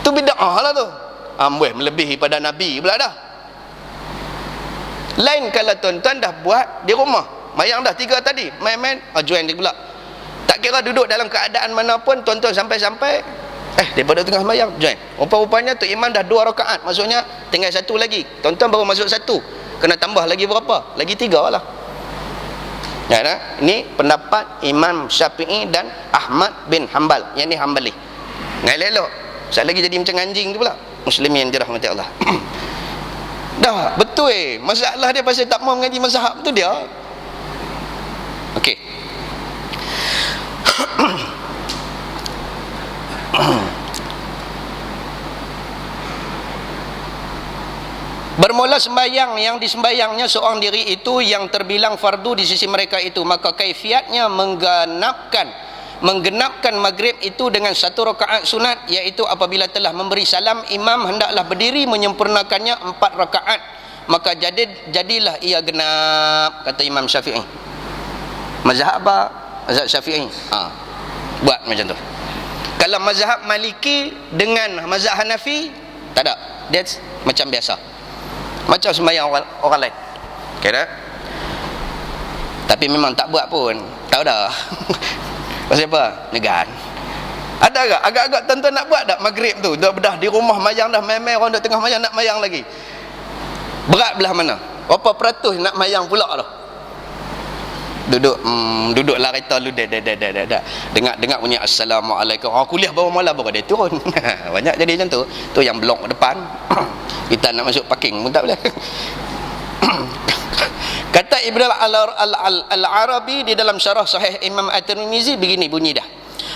Tu bid'ah lah tu. Melebihi pada Nabi pula dah. Lain kalau tuan-tuan dah buat di rumah, mayang dah 3 tadi, main-main join dia pula. Tak kira duduk dalam keadaan mana pun, tuan-tuan sampai daripada tengah sembahyang join. Rupa-rupanya tu imam dah 2 rakaat, maksudnya tinggal 1 lagi, tuan-tuan baru masuk 1, kena tambah lagi berapa? Lagi 3 lah. Ini pendapat Imam Syafi'i dan Ahmad bin Hanbal, yang ni Hanbali. Elok-elok, sekali lagi jadi macam anjing tu pula. Muslimin yang dirahmati Allah. Dah betul masalah dia pasal tak mau mengaji mazhab tu dia. Okey. Bermula sembahyang yang disembahyangnya seorang diri itu yang terbilang fardu di sisi mereka itu, maka kaifiatnya menggenapkan menggenapkan maghrib itu dengan 1 rakaat sunat, iaitu apabila telah memberi salam, imam hendaklah berdiri menyempurnakannya 4 rakaat, maka jadilah ia genap, kata Imam Syafi'i. Mazhab apa? Mazhab Syafi'i. Buat macam tu. Kalau mazhab Maliki dengan mazhab Hanafi, tak ada. Dia macam biasa, macam sembahyang orang lain. Okey tak? Tapi memang tak buat pun. Tak ada. Pasal apa? Negan. Ada tak? Agak-agak tuan-tuan nak buat tak maghrib tu? Dah di rumah mayang dah, main-main orang duk tengah mayang, nak mayang lagi. Berat belah mana? Berapa peratus nak mayang pula tu? Duduklah kereta lu dah. Dengar bunyi assalamualaikum. Kuliah baru malam baru dia turun. Banyak jadi macam tu. Tu yang blok depan. Kita nak masuk parking pun tak boleh. Kata Ibn al-Arabi di dalam syarah Sahih Imam At-Tirmizi, begini bunyi dah.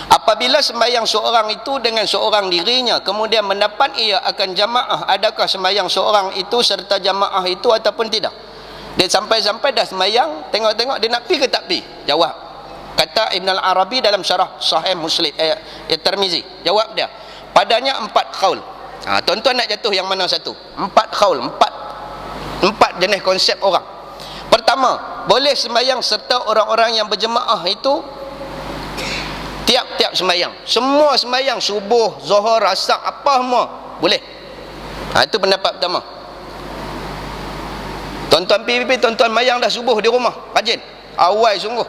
Apabila sembahyang seorang itu dengan seorang dirinya, kemudian mendapat ia akan jamaah, adakah sembahyang seorang itu serta jamaah itu ataupun tidak? Dia sampai-sampai dah sembahyang, tengok-tengok dia nak pi ke tak pi? Jawab. Kata Ibn al-Arabi dalam syarah Sahih Muslim At-Tirmizi, jawab dia, padanya 4 qaul. Tuan-tuan nak jatuh yang mana satu? 4 qaul, 4 jenis konsep orang. Pertama, boleh sembahyang serta orang-orang yang berjemaah itu tiap-tiap sembahyang. Semua sembahyang subuh, zuhur, asar, apa semua boleh. Itu pendapat pertama. Tuan-tuan PPP, tuan-tuan mayang dah subuh di rumah, rajin, awal sungguh,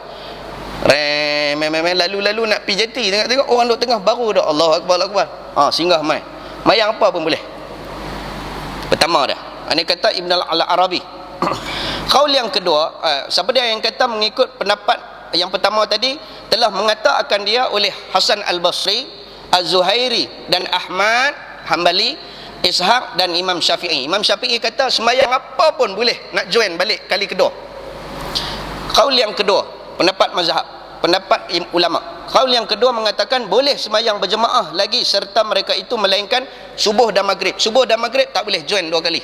lalu-lalu nak pergi jeti, tengok orang duk tengah baru dah, Allahu Akbar, Allahu Akbar, singgah mayang apa pun boleh. Pertama dah. Ini kata Ibn al-Arabi. Qaul yang kedua, siapa dia yang kata mengikut pendapat yang pertama tadi, telah mengatakan dia oleh Hasan al-Basri, Az-Zuhairi dan Ahmad Hanbali, Ishaq dan Imam Syafi'i. Imam Syafi'i kata sembahyang apa pun boleh, nak join balik kali kedua. Qaul yang kedua, pendapat mazhab, pendapat ulama. Qaul yang kedua mengatakan boleh sembahyang berjemaah lagi serta mereka itu melainkan subuh dan maghrib. Subuh dan maghrib tak boleh join 2 kali.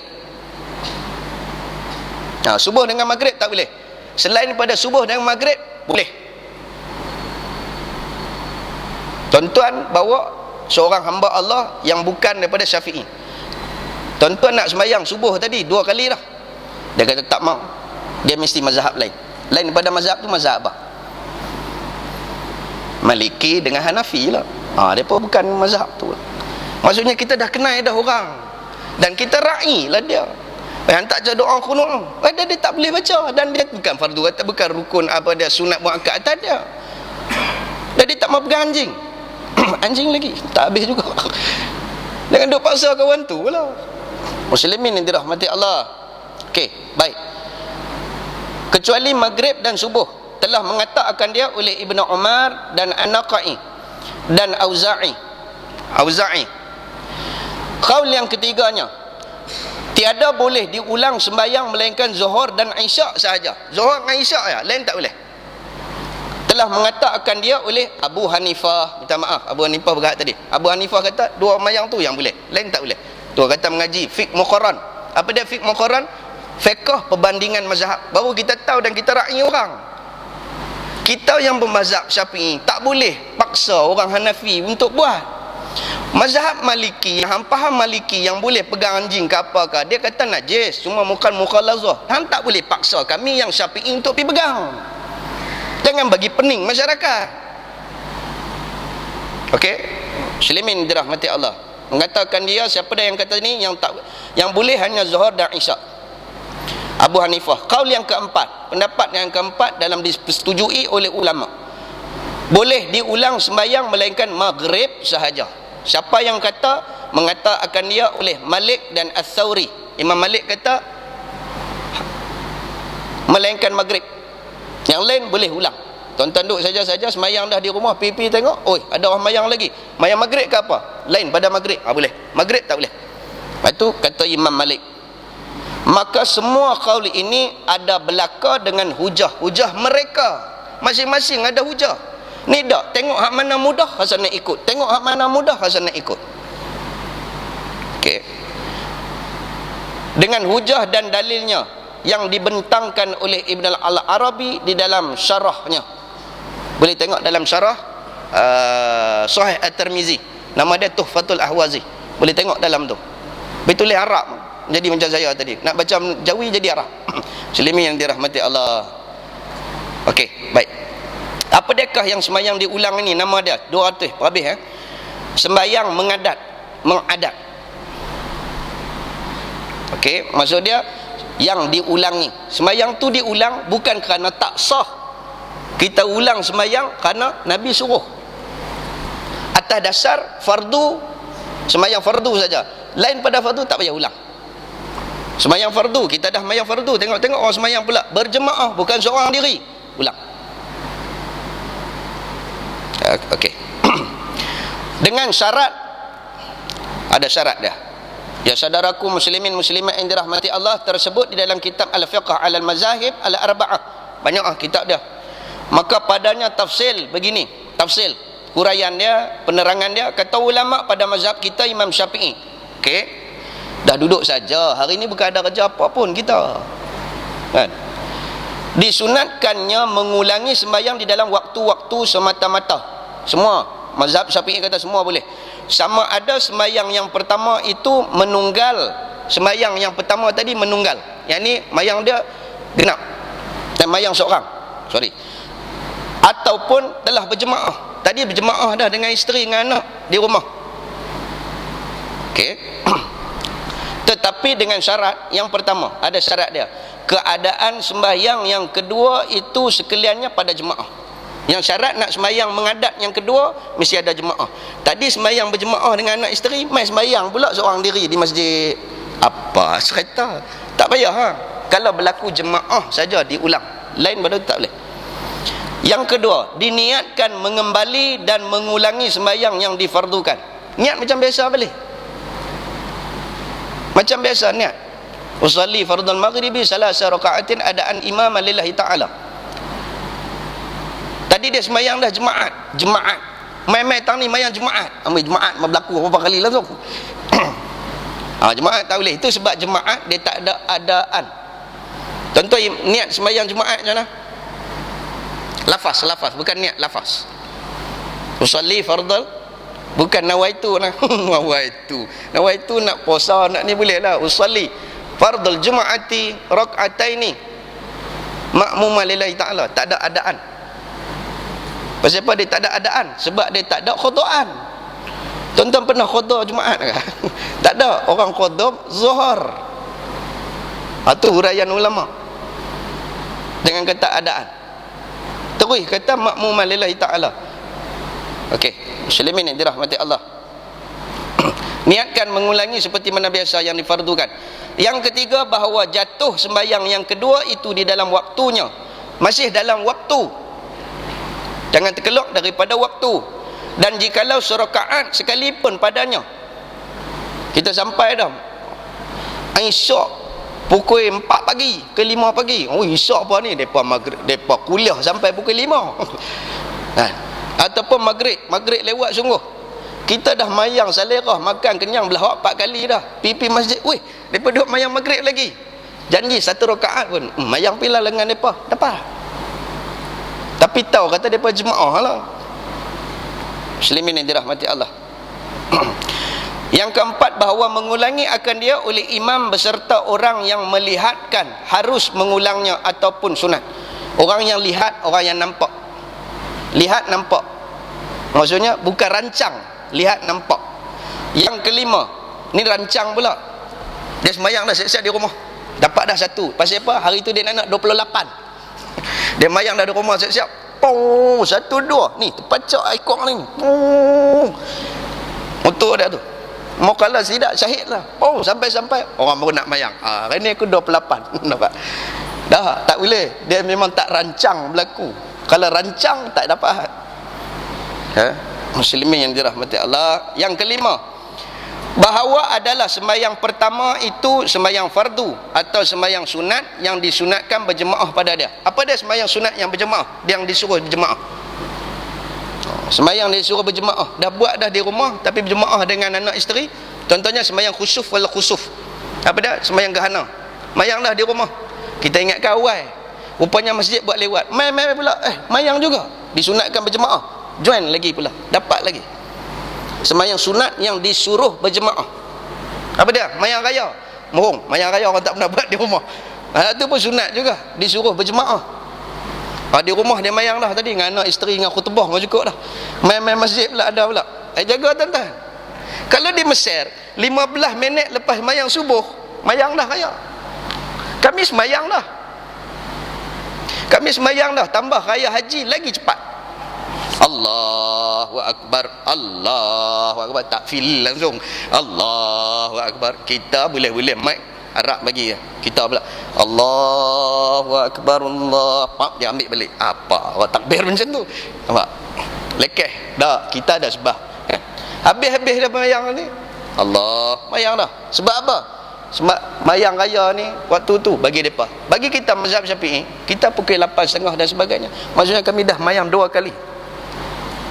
Subuh dengan maghrib tak boleh. Selain daripada subuh dan maghrib boleh. Tuan-tuan bawa seorang hamba Allah yang bukan daripada Syafi'i. Tuan-tuan nak sembahyang subuh tadi 2 kali dah. Dia kata tak mau. Dia mesti mazhab lain. Lain daripada mazhab tu mazhab apa? Maliki dengan Hanafi lah. Depa bukan mazhab tu. Maksudnya kita dah kenal dah orang, dan kita ra'i lah dia. Yang tak baca doa kunut, dia tak boleh baca, dan dia bukan fardu, bukan rukun apa dia, sunat muakkad tak ada. Dan dia tak mau pegang anjing. Anjing lagi tak habis juga. Jangan duk paksa kawan tu lah. Muslimin yang dirahmati Allah. Okey, baik. Kecuali maghrib dan subuh telah mengatakan dia oleh Ibnu Umar dan An-Naqai dan Auza'i. Qaul yang ketiganya, tiada boleh diulang sembahyang melainkan zuhur dan isyak sahaja. Zuhur dan isyak ya, lain tak boleh. Telah mengatakan dia oleh Abu Hanifah. Minta maaf, Abu Hanifah berhak tadi. Abu Hanifah kata 2 sembahyang tu yang boleh, lain tak boleh. Tu kata mengaji fiqh muqarran. Apa dia fiqh muqarran? Fiqh perbandingan mazhab. Baru kita tahu dan kita ra'i orang. Kita yang bermazhab Syafi'i tak boleh paksa orang Hanafi untuk buat. Mazhab Maliki, hang faham Maliki yang boleh pegang anjing ke apakah, dia kata najis, cuma mukhalazah. Hang tak boleh paksa kami yang Syafi'i untuk pergi pegang. Jangan bagi pening masyarakat. Okey? Muslimin dirahmati Allah. Mengatakan dia, siapa dia yang kata ni, yang boleh hanya zuhur dan isyak. Abu Hanifah. Qaul yang keempat, pendapat yang keempat dalam disetujui oleh ulama, boleh diulang sembahyang melainkan maghrib sahaja. Siapa yang kata, mengatakan dia oleh Malik dan Ats-Tsauri. Imam Malik kata melainkan maghrib, yang lain boleh ulang. Tuan-tuan duduk saja-saja sembahyang dah di rumah, pipi tengok, oi ada orang sembahyang lagi, sembahyang maghrib ke apa, lain pada maghrib, boleh, maghrib tak boleh. Itu kata Imam Malik. Maka semua qaul ini ada belaka dengan hujah mereka. Masing-masing ada hujah. Ni dak, tengok hak mana mudah Hasan nak ikut, tengok hak mana mudah Hasan nak ikut. Okey. Dengan hujah dan dalilnya yang dibentangkan oleh Ibn al-Arabi di dalam syarahnya. Boleh tengok dalam syarah Sahih At-Tirmizi, nama dia Tuhfatul Ahwazi, boleh tengok dalam tu. Betul Arab jadi macam saya tadi, nak baca Jawi jadi Arab. Muslimin yang dirahmati Allah. Okey, baik. Apa dekah yang sembahyang diulang ini? Nama dia 200 habis sembahyang mengadat. Okey, maksud dia yang diulangi. Sembahyang tu diulang bukan kerana tak sah. Kita ulang sembahyang kerana Nabi suruh. Atas dasar fardu, sembahyang fardu saja. Lain pada fardu tak payah ulang. Sembahyang fardu, kita dah sembahyang fardu, tengok-tengok orang sembahyang pula berjemaah, bukan seorang diri, ulang. Okey. Dengan syarat, ada syarat dia. Ya saudaraku muslimin muslimat yang dirahmati Allah, tersebut di dalam kitab Al-Fiqh Al-Mazahib Al-Arba'ah. Banyak kitab dia. Maka padanya tafsil begini, tafsil, huraian dia, penerangan dia. Kata ulama pada mazhab kita Imam Syafi'i. Okey. Dah duduk saja. Hari ni bukan ada kerja apa pun kita. Kan? Disunatkannya mengulangi sembahyang di dalam waktu-waktu semata-mata. Semua mazhab Syafi'i kata semua boleh. Sama ada sembahyang yang pertama itu menunggal, sembahyang yang pertama tadi menunggal, yang ni sembahyang dia genap dan sembahyang seorang, ataupun telah berjemaah. Tadi berjemaah dah dengan isteri dengan anak di rumah. Okey. Tetapi dengan syarat yang pertama, ada syarat dia. Keadaan sembahyang yang kedua itu sekaliannya pada jemaah. Yang syarat nak sembahyang mengadat yang kedua mesti ada jemaah. Tadi sembahyang berjemaah dengan anak isteri, mai sembahyang pula seorang diri di masjid. Apa cerita? Tak payah Kalau berlaku jemaah saja diulang. Lain pada tak boleh. Yang kedua, diniatkan mengembali dan mengulangi sembahyang yang difardukan. Niat macam biasa boleh. Macam biasa niat. Usalli fardhul maghribi salasa raka'atin adaan imam lillahi ta'ala. Tadi dia sembahyang dah jemaat. Mai-mai tang ni sembahyang jemaat. Ambil jemaat berlaku berapa kali langsung. Jemaat tak boleh. Itu sebab jemaat dia tak ada adaan. Contoh niat sembahyang jemaat macam mana? Lafaz bukan niat, lafaz. Usalli fardhul, bukan nawaitu nah. nawaitu nak puasa nak ni boleh lah. Usalli fardhul jumu'ati rak'ataini ma'muma lillahi ta'ala. Tak ada adaan. Pasal apa dia tak ada adaan? Sebab dia tak ada khudaan. Tuan-tuan pernah khudha Jumaat ke? Tak ada. Orang khudha Zuhur. Itu huraian ulama dengan kata adaan. Terus kata ma'muma lillahi ta'ala. Okey, muslimin yang dirahmati Allah. Niatkan mengulangi seperti mana biasa yang difardukan. Yang ketiga, bahawa jatuh sembahyang yang kedua itu di dalam waktunya. Masih dalam waktu. Jangan terkelak daripada waktu. Dan jikalau serakaat sekalipun padanya. Kita sampai dah Isyak pukul 4 pagi ke 5 pagi. Oh, isyak apa ni? Depa kuliah sampai pukul 5. Ataupun maghrib lewat sungguh. Kita dah mayang salerah, makan kenyang belahak 4 kali dah. Pipi masjid, weh, depa duduk mayang maghrib lagi. Janji 1 rakaat pun. Mayang pila lengan depa. Dapat. Tapi tahu kata depa jemaah lah. Muslimin yang dirahmati Allah. Yang keempat, bahawa mengulangi akan dia oleh imam beserta orang yang melihatkan harus mengulangnya ataupun sunat. Orang yang lihat, orang yang nampak. Lihat nampak. Maksudnya bukan rancang, lihat nampak. Yang kelima, ni rancang pula. Dia sembahyang dah siap-siap di rumah. Dapat dah 1. Pasal apa? Hari tu dia nak 28. Dia mayang dah di rumah siap-siap. 1, 2. Ni terpacak ikut ni. Untuk dia tu. Mau kalah tidak syahid lah. Sampai-sampai orang baru nak mayang. Hari ni aku 28. Nampak? Dah, tak boleh. Dia memang tak rancang berlaku. Kalau rancang tak dapat. Muslimin yang dirahmati Allah. Yang kelima, bahawa adalah sembahyang pertama itu sembahyang fardu atau sembahyang sunat yang disunatkan berjemaah pada dia. Apa dia sembahyang sunat yang berjemaah? Dia yang disuruh berjemaah. Sembahyang dia disuruh berjemaah. Dah buat dah di rumah tapi berjemaah dengan anak isteri. Contohnya sembahyang khusuf wal khusuf. Apa dia? Sembahyang gerhana. Mayang dah di rumah. Kita ingatkan awal. Rupanya masjid buat lewat. Mai pula. Mayang juga. Disunatkan berjemaah. join lagi pula, dapat lagi. Semayang sunat yang disuruh berjemaah. Apa dia? Mayang raya. Mohong, mayang raya orang tak pernah buat di rumah. Itu pun sunat juga, disuruh berjemaah. Di rumah dia mayang dah tadi dengan anak isteri dengan khutbah pun cukup dah. Main-main masjid pula ada pula. Jaga tuan-tuan. Kalau di Mesir 15 minit lepas mayang subuh, mayang dah raya. Kami semayang dah. Kami semayang dah, tambah raya haji lagi cepat. Allahu Akbar, Allahu Akbar, tak feel langsung. Allahu Akbar. Kita boleh-boleh mic Arab bagi kita pula. Allahu Akbar, Allah. Pak dia ambil balik. Apa? Awak takbir macam tu. Nampak? Lekeh. Dah, kita dah sebab. Habis-habis dah mayang ni. Allah, mayang dah. Sebab apa? Sebab mayang raya ni waktu tu bagi depa. Bagi kita mazhab Syafi'i, kita pukul 8.30 dan sebagainya. Maksudnya kami dah mayang 2 kali.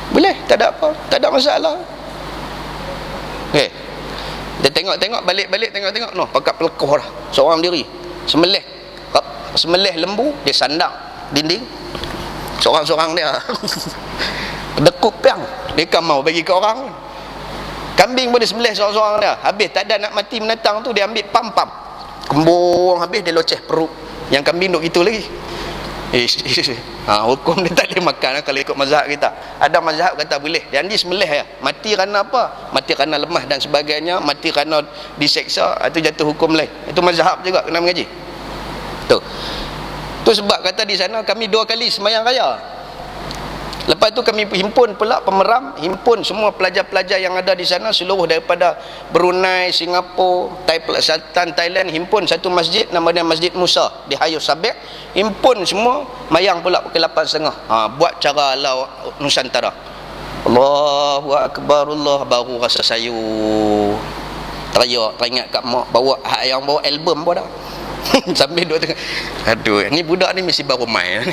Boleh, tak ada apa, tak ada masalah. Okey. Dia tengok-tengok balik-balik tengok-tengok noh, pakat pelekoh dah. Seorang diri. Semelih lembu, dia sandang dinding. Seorang-seorang dia. Dekuk piang, dia kan mau bagi ke orang. Kambing pun dia sembelih seorang-seorang dia. Habis tak ada nak mati menatang tu, dia ambil pam-pam. Kembung habis dia loceh perut. Yang kambing duk itu lagi. Hukum dia tak boleh makan kalau ikut mazhab kita. Ada mazhab kata boleh. Dan dia sembelih ya. Mati kerana apa? Mati kerana lemah dan sebagainya, mati kerana diseksa, itu jatuh hukum lain. Itu mazhab juga kena mengaji. Tu sebab kata di sana kami 2 kali semayang raya. Lepas tu kami himpun pula pemeram, himpun semua pelajar-pelajar yang ada di sana seluruh daripada Brunei, Singapura, Selatan, Thailand, himpun satu masjid namanya Masjid Musa di Hayu Sabek. Himpun semua mayang pula pukul 8.30. Buat cara ala Nusantara. Allahu Akbar, Allah, baru rasa sayu. Teriak, teringat kat mak bawa yang bawa album pun dah. Sambil duduk tengah. Aduh, ni budak ni mesti baru main.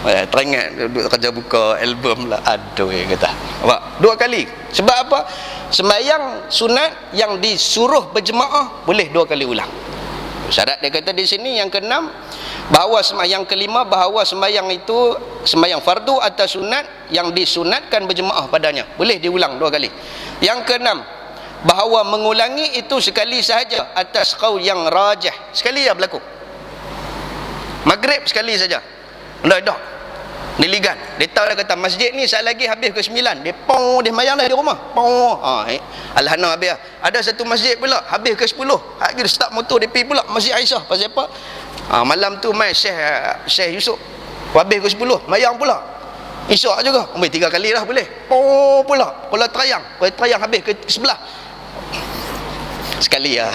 Teringat duduk kerja buka album lah. Aduh kata. Nampak? 2 kali. Sebab apa? Sembahyang sunat yang disuruh berjemaah boleh 2 kali ulang. Syarat dia kata di sini yang ke-6 bahawa yang ke-5 bahawa sembahyang itu sembahyang fardu atau sunat yang disunatkan berjemaah padanya boleh diulang 2 kali. Yang ke-6 bahawa mengulangi itu sekali sahaja atas qaul yang rajih. Sekali ya berlaku. Maghrib sekali saja. Dah. Dia ligan. Dia tahu dia kata masjid ni saat lagi habis ke 9. Dia pong, dia mayang dah di rumah. Pong. Alhana habis. Ada satu masjid pula habis ke 10. Dia start motor dia pergi pula Masjid Aisyah. Pasal apa? Malam tu mai Syekh Yusuf. Habis ke 10. Mayang pula. Isyak juga. 3 kali dah boleh. Pong pula. Kalau terayang habis ke 11. Sekali ya.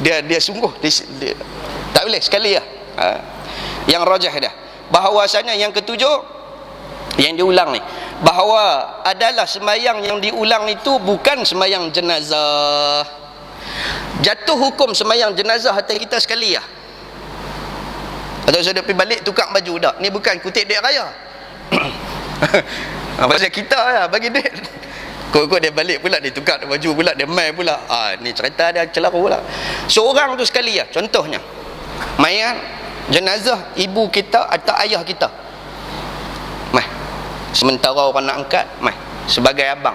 Dia sungguh dia tak boleh sekali ya. Yang rajah dah. Bahawasanya yang ke-7 yang diulang ni, bahawa adalah sembahyang yang diulang itu bukan sembahyang jenazah. Jatuh hukum sembahyang jenazah atas kita sekali ya. Atau sudah pergi balik tukar baju dah. Ni bukan kutip duit raya. Pasal kita ya bagi duit. Kok dia balik pula dia tukar baju pula, dia mai pula. Ni cerita dia celaka pula. Seorang tu sekali ya. Contohnya mayat jenazah ibu kita atau ayah kita, mai sementara orang nak angkat, mai sebagai abang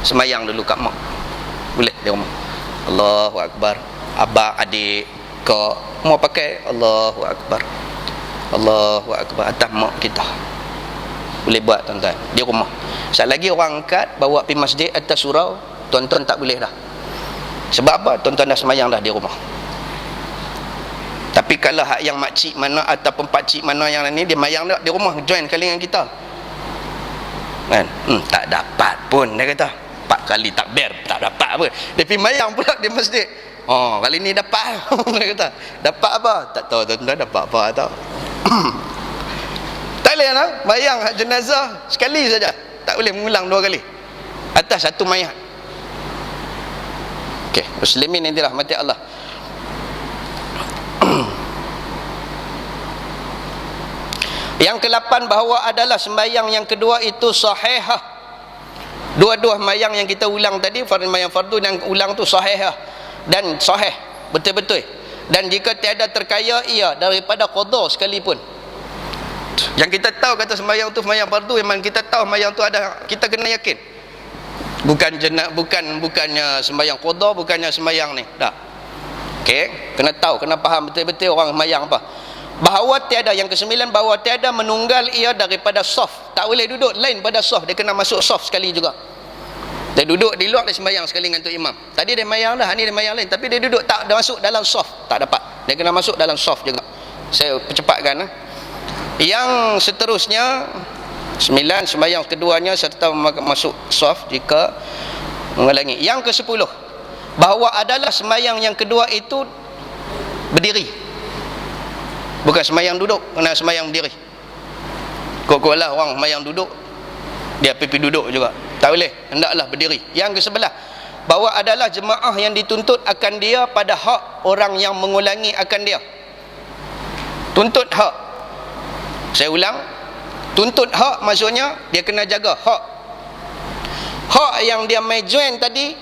semayang dulu kat mak, boleh di rumah. Allahu Akbar. Abang adik kau mau pakai Allahu Akbar, Allahu Akbar atas mak kita, boleh buat tuan-tuan di rumah. Sekali lagi orang angkat bawa pergi masjid atas surau, tuan-tuan tak boleh dah. Sebab apa? Tuan-tuan dah semayang dah di rumah. Tapi kalau hak yang makcik mana ataupun pakcik mana yang ni dia mayang di rumah join kali dengan kita kan, tak dapat pun dia kata 4 kali takbir tak dapat apa, dia pergi mayang pula di masjid. Kali ni dapat. Dia kata dapat apa? Tak tahu tuan-tuan dapat apa tahu. Tak boleh lah mayang hak jenazah sekali saja, tak boleh mengulang 2 kali atas satu mayat. Okey, muslimin yang dirahmati Allah. Yang ke-8 bahawa adalah sembahyang yang kedua itu sahihah. Dua-dua sembahyang yang kita ulang tadi, sembahyang fardu yang ulang tu sahihah dan sahih betul-betul. Dan jika tiada terkaya ia daripada qada sekalipun. Yang kita tahu kata sembahyang tu sembahyang fardu, memang kita tahu sembahyang tu ada, kita kena yakin. Bukannya sembahyang qada, bukannya sembahyang ni. Tak. Okey, kena tahu, kena faham betul-betul orang sembahyang apa. Bahawa tiada, yang kesembilan, bahawa tiada menunggal ia daripada saf. Tak boleh duduk lain pada saf, dia kena masuk saf sekali juga. Dia duduk di luar, dia sembahyang sekali dengan tu imam. Tadi dia sembahyang dah, ni dia sembahyang lain, tapi dia duduk tak dia masuk dalam saf, tak dapat. Dia kena masuk dalam saf juga. Saya percepatkan. Yang seterusnya 9, sembahyang keduanya serta masuk saf jika mengulangi. Yang ke-10, bahawa adalah sembahyang yang kedua itu berdiri, bukan sembahyang duduk. Kena sembahyang berdiri. Kok lah orang sembahyang duduk, dia pergi duduk juga, tak boleh, hendaklah berdiri. Yang ke-11, bahawa adalah jemaah yang dituntut akan dia pada hak orang yang mengulangi akan dia. Tuntut hak, saya ulang, tuntut hak maksudnya dia kena jaga hak. Hak yang dia mai join tadi,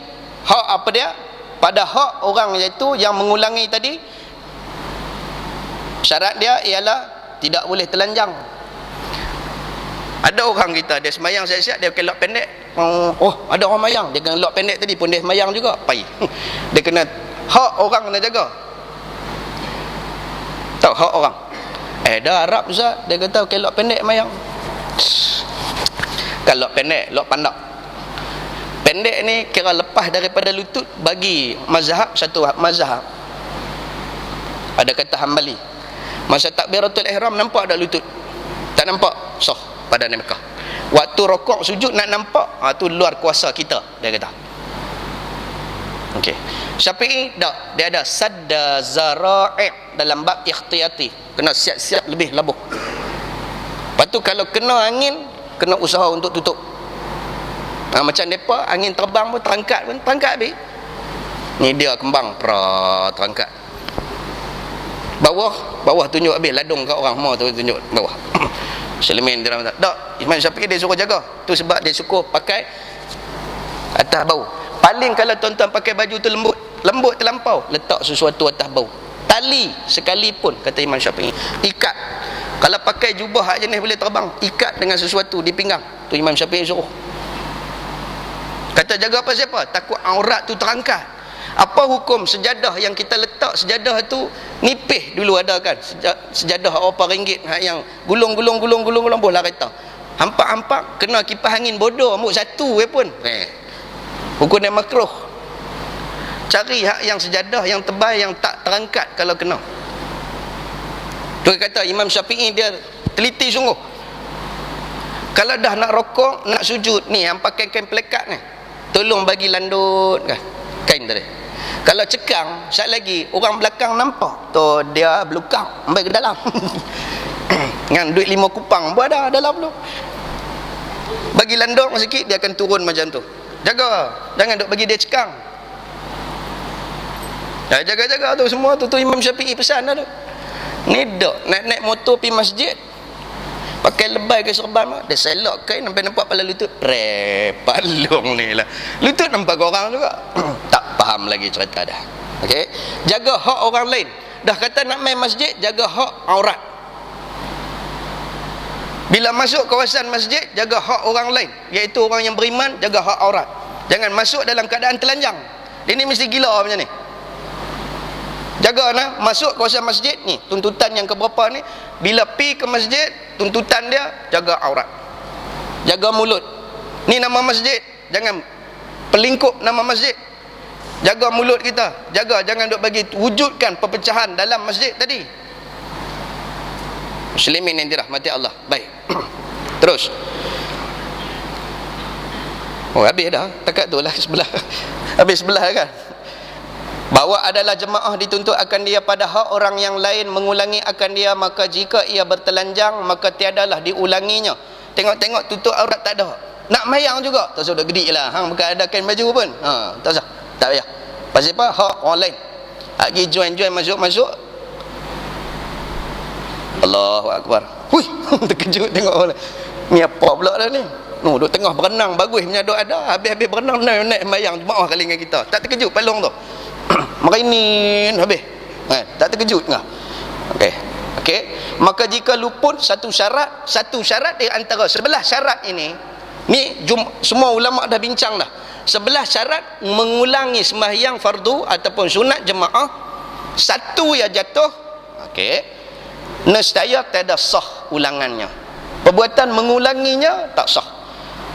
hak apa dia? Pada hak orang iaitu yang mengulangi tadi, syarat dia ialah tidak boleh telanjang. Ada orang kita, dia semayang siap-siap, dia pakai lok pendek. Oh, ada orang semayang, dia kena lok pendek tadi pun dia semayang juga. Pai. Dia kena, hak orang kena jaga. Tahu hak orang. Dah Arab Ustaz, dia kata pakai lok pendek semayang. Kalau lok pendek, lok pandak. Pendek ni kira lepas daripada lutut, bagi mazhab satu mazhab. Ada kata Hambali. Masa takbiratul ihram nampak tak lutut? Tak nampak, sah pada Mekah. Waktu rokok sujud nak nampak, tu luar kuasa kita, dia kata. Okey. Syafi'i tak, dia ada sadda zara'i dalam bab ikhtiyati, kena siap-siap lebih labuh. Lepas tu kalau kena angin, kena usaha untuk tutup. Macam depa angin terbang pun terangkat habis. Ni dia kembang terangkat. Bawah tunjuk habis, ladung kat orang semua tu tunjuk bawah. Selemen dia tak. Imam Syafi'i dia suruh jaga. Tu sebab dia suruh pakai atas bau. Paling kalau tuan-tuan pakai baju tu lembut terlampau, letak sesuatu atas bau. Tali sekalipun, kata Imam Syafi'i, ikat. Kalau pakai jubah hak jenis boleh terbang, ikat dengan sesuatu di pinggang. Tu Imam Syafi'i suruh. Kata jaga apa siapa? Takut aurat tu terangkat. Apa hukum sejadah yang kita letak? Sejadah tu nipih dulu ada kan, sejadah berapa ringgit yang gulung bola kereta, hampak kena kipas angin bodoh amuk satu pun hukum dia makruh. Cari hak yang sejadah yang tebal yang tak terangkat kalau kena. Tu kata Imam Syafi'i dia teliti sungguh. Kalau dah nak rokok, nak sujud ni, yang pakai kain pelekat ni, tolong bagi landut kan kain tadi. Kalau cekang, sekali lagi orang belakang nampak tu dia belukang ambil ke dalam. Dengan duit 5 kupang pun ada dalam tu. Bagi landuk sikit, dia akan turun macam tu. Jaga, jangan duk bagi dia cekang. Jaga-jaga tu semua tu Imam Syafi'i pesan dah tu. Ni dok naik motor pergi masjid, pakai lebay ke serban, dia selok kain sampai nampak kepala lutut. Palung ni lah, lutut nampak orang juga. Tak faham lagi cerita dah. Okey, jaga hak orang lain. Dah kata nak main masjid, jaga hak aurat. Bila masuk kawasan masjid, jaga hak orang lain, iaitu orang yang beriman, jaga hak aurat. Jangan masuk dalam keadaan telanjang. Dia ni mesti gila macam ni. Jaga nah, masuk kawasan masjid ni, tuntutan yang keberapa ni, bila pi ke masjid, tuntutan dia jaga aurat. Jaga mulut. Ni nama masjid, jangan pelingkup nama masjid. Jaga mulut kita, jaga jangan duk bagi wujudkan perpecahan dalam masjid tadi. Muslimin yang dirahmati Allah. Baik. Terus. Oh, habis dah. Takat tu lah sebelah. Habis sebelah kan. Bahawa adalah jemaah dituntut akan dia pada hak orang yang lain mengulangi akan dia, maka jika ia bertelanjang maka tiadalah diulanginya. Tengok-tengok tutup aurat tak ada. Nak mayang juga tak usah, dah gedik lah. Hang bukan ada kain baju pun. Tak usah. Tak payah. Pasal apa? Hak orang lain. Lagi join-join masuk-masuk. Allahu Akbar. Hui, terkejut tengok orang. Ni apa pula dah ni? Duk tengah berenang bagus punya duk ada. Habis-habis berenang naik mayang jemaah kali dengan kita. Tak terkejut palung tu. Marinin habis. Tak terkejut ngah. Okey. Okey, maka jika luput satu syarat di antara 11 syarat ini, ni semua ulama dah bincang dah. 11 syarat mengulangi sembahyang fardu ataupun sunat jemaah, satu yang jatuh, okey, nescaya tiada sah ulangannya. Perbuatan mengulanginya tak sah.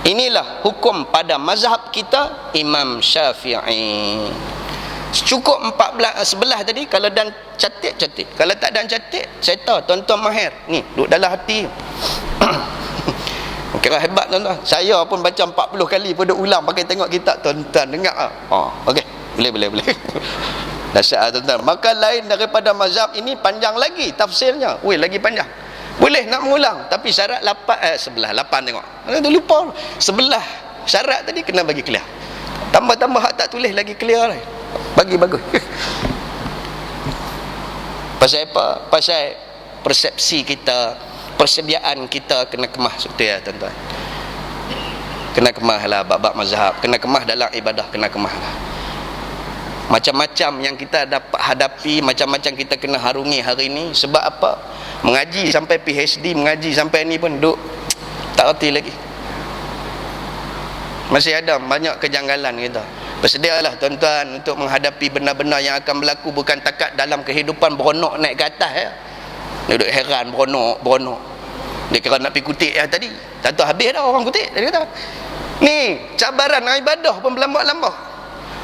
Inilah hukum pada mazhab kita Imam Syafi'i. Cukup 11 tadi. Kalau dan catik. Kalau tak dan catik, saya tahu tuan-tuan mahir ni duduk dalam hati. Kira hebat tuan-tuan. Saya pun baca 40 kali pun duk ulang pakai tengok kitab tuan-tuan dengar. Okey, boleh. Dahsyat tuan-tuan. Maka lain daripada mazhab ini panjang lagi tafsirnya. Lagi panjang. Boleh nak mengulang, tapi syarat 8 tengok. Itu lupa. 11 syarat tadi kena bagi clear. Tambah-tambah hak tak tulis lagi clear lah. Bagi bagus. Pasal apa? Pasal persepsi kita, persediaan kita kena kemah seperti ya tuan-tuan. Kena kemah lah bab-bab mazhab, kena kemah dalam ibadah, kena kemah lah. Macam-macam yang kita dapat hadapi, macam-macam kita kena harungi hari ini. Sebab apa? Mengaji sampai PhD, mengaji sampai ni pun duk tak erti lagi. Masih ada banyak kejanggalan kita. Bersedialah tuan-tuan untuk menghadapi benda-benda yang akan berlaku, bukan takat dalam kehidupan beronok naik ke atas ya. Dia duduk heran beronok. Dia kira nak pergi kutik yang tadi. Tak tahu habis dah orang kutik. Dia kata, ni cabaran ibadah pun berlambak-lambak.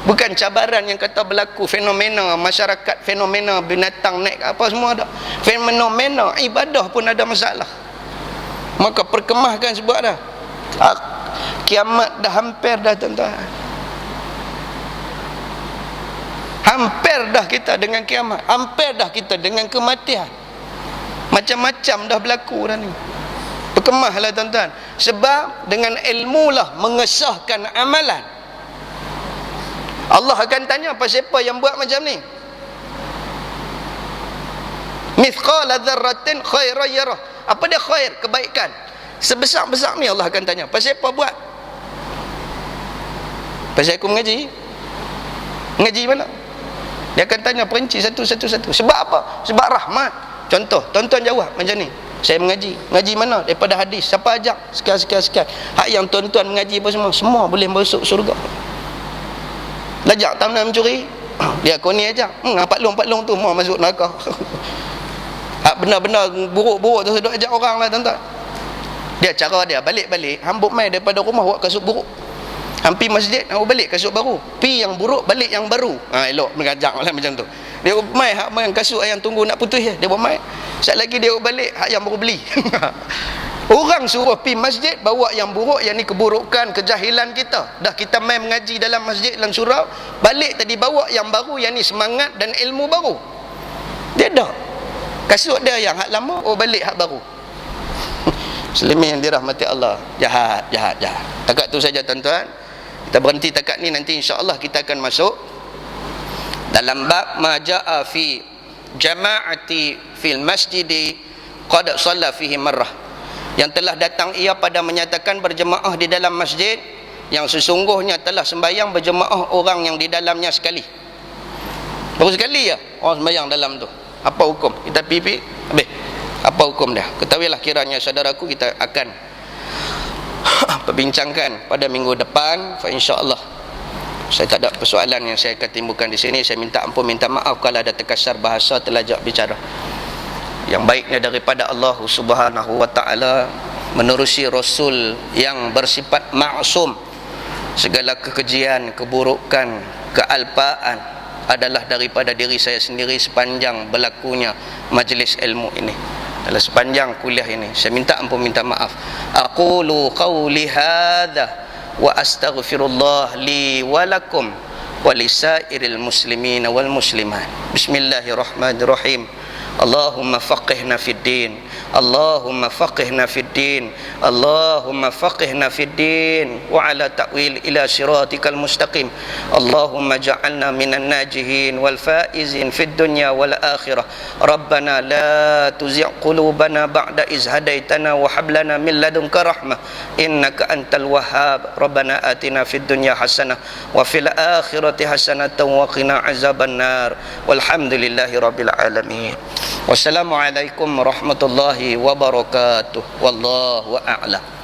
Bukan cabaran yang kata berlaku fenomena masyarakat, fenomena binatang naik apa semua ada. Fenomena ibadah pun ada masalah. Maka perkemahkan sebab dah. Kiamat dah hampir dah tuan-tuan. Hampir dah kita dengan kiamat, hampir dah kita dengan kematian. Macam-macam dah berlaku dah ni. Berkemahlah tuan-tuan. Sebab dengan ilmu lah mengesahkan amalan. Allah akan tanya apa siapa yang buat macam ni. Mithqala dzarratin khairan yarah. Apa dia khair, kebaikan? Sebesar-besar ni Allah akan tanya. Apa siapa buat? Pasal aku mengaji. Mengaji mana? Dia akan tanya perinci satu-satu. Sebab apa? Sebab rahmat. Contoh, tuan-tuan jawab macam ni. Saya mengaji. Mengaji mana? Daripada hadis. Siapa ajak? Sekian. Hak yang tuan-tuan mengaji apa semua boleh masuk surga. Lajak tak nak mencuri. Dia kau ni ajak. Pak long tu mau masuk neraka. Hak benda-benda buruk-buruk tu duk ajak orang lah tuan-tuan. Dia cara dia balik-balik. Hambuk mai daripada rumah buat kasut buruk. Hampir masjid, nak balik kasut baru. Pi yang buruk, balik yang baru. Elok mengajak lah macam tu. Dia mai hak yang kasut yang tunggu nak putus ya. Dia buat mai. Sekejap lagi dia balik hak yang baru beli. Orang suruh pi masjid bawa yang buruk, yang ni keburukan, kejahilan kita. Dah kita mai mengaji dalam masjid dalam surau, balik tadi bawa yang baru, yang ni semangat dan ilmu baru. Dia dah. Kasut dia yang hak lama, balik hak baru. Muslimin yang dirahmati Allah. Jahat. Takat tu saja tuan-tuan. Kita berhenti takat ni, nanti insya-Allah kita akan masuk dalam bab majaa fi jama'ati fil masjidi qad shalla fihi marrah. Yang telah datang ia pada menyatakan berjemaah di dalam masjid yang sesungguhnya telah sembahyang berjemaah orang yang di dalamnya sekali. Baru sekali ya orang sembahyang dalam tu. Apa hukum? Kita pipi habis. Apa hukum dia? Ketahuilah kiranya saudaraku, kita akan perbincangkan pada minggu depan. Insya-Allah saya tak ada persoalan yang saya akan timbulkan di sini. Saya minta ampun, minta maaf kalau ada terkasar bahasa, terlajak bicara. Yang baiknya daripada Allah Subhanahu wa taala menerusi Rasul yang bersifat maksum. Segala kekejian, keburukan, kealpaan adalah daripada diri saya sendiri sepanjang berlakunya majlis ilmu ini. Dalam sepanjang kuliah ini saya minta ampun, minta maaf. Aqulu qawli hadza wa astaghfirullah li wa lakum wa lisairil muslimin wal muslimat. Bismillahirrahmanirrahim. Allahumma faqihna fid din. Allahumma faqihna fid din. Allahumma faqihna fid din wa ala ta'wil ila siratikal mustaqim. Allahumma ja'alna minan najihin wal faizin fid dunya wal akhirah. Rabbana la tuzigh qulubana ba'da iz hadaitana wa hab lana min ladunka rahmah innaka antal wahhab. Rabbana atina fid dunya hasanah wa fil akhirati hasanatan wa qina azabannar. Walhamdulillahi rabbil alamin. Wassalamualaikum warahmatullahi wabarakatuh. Wallahu a'lam.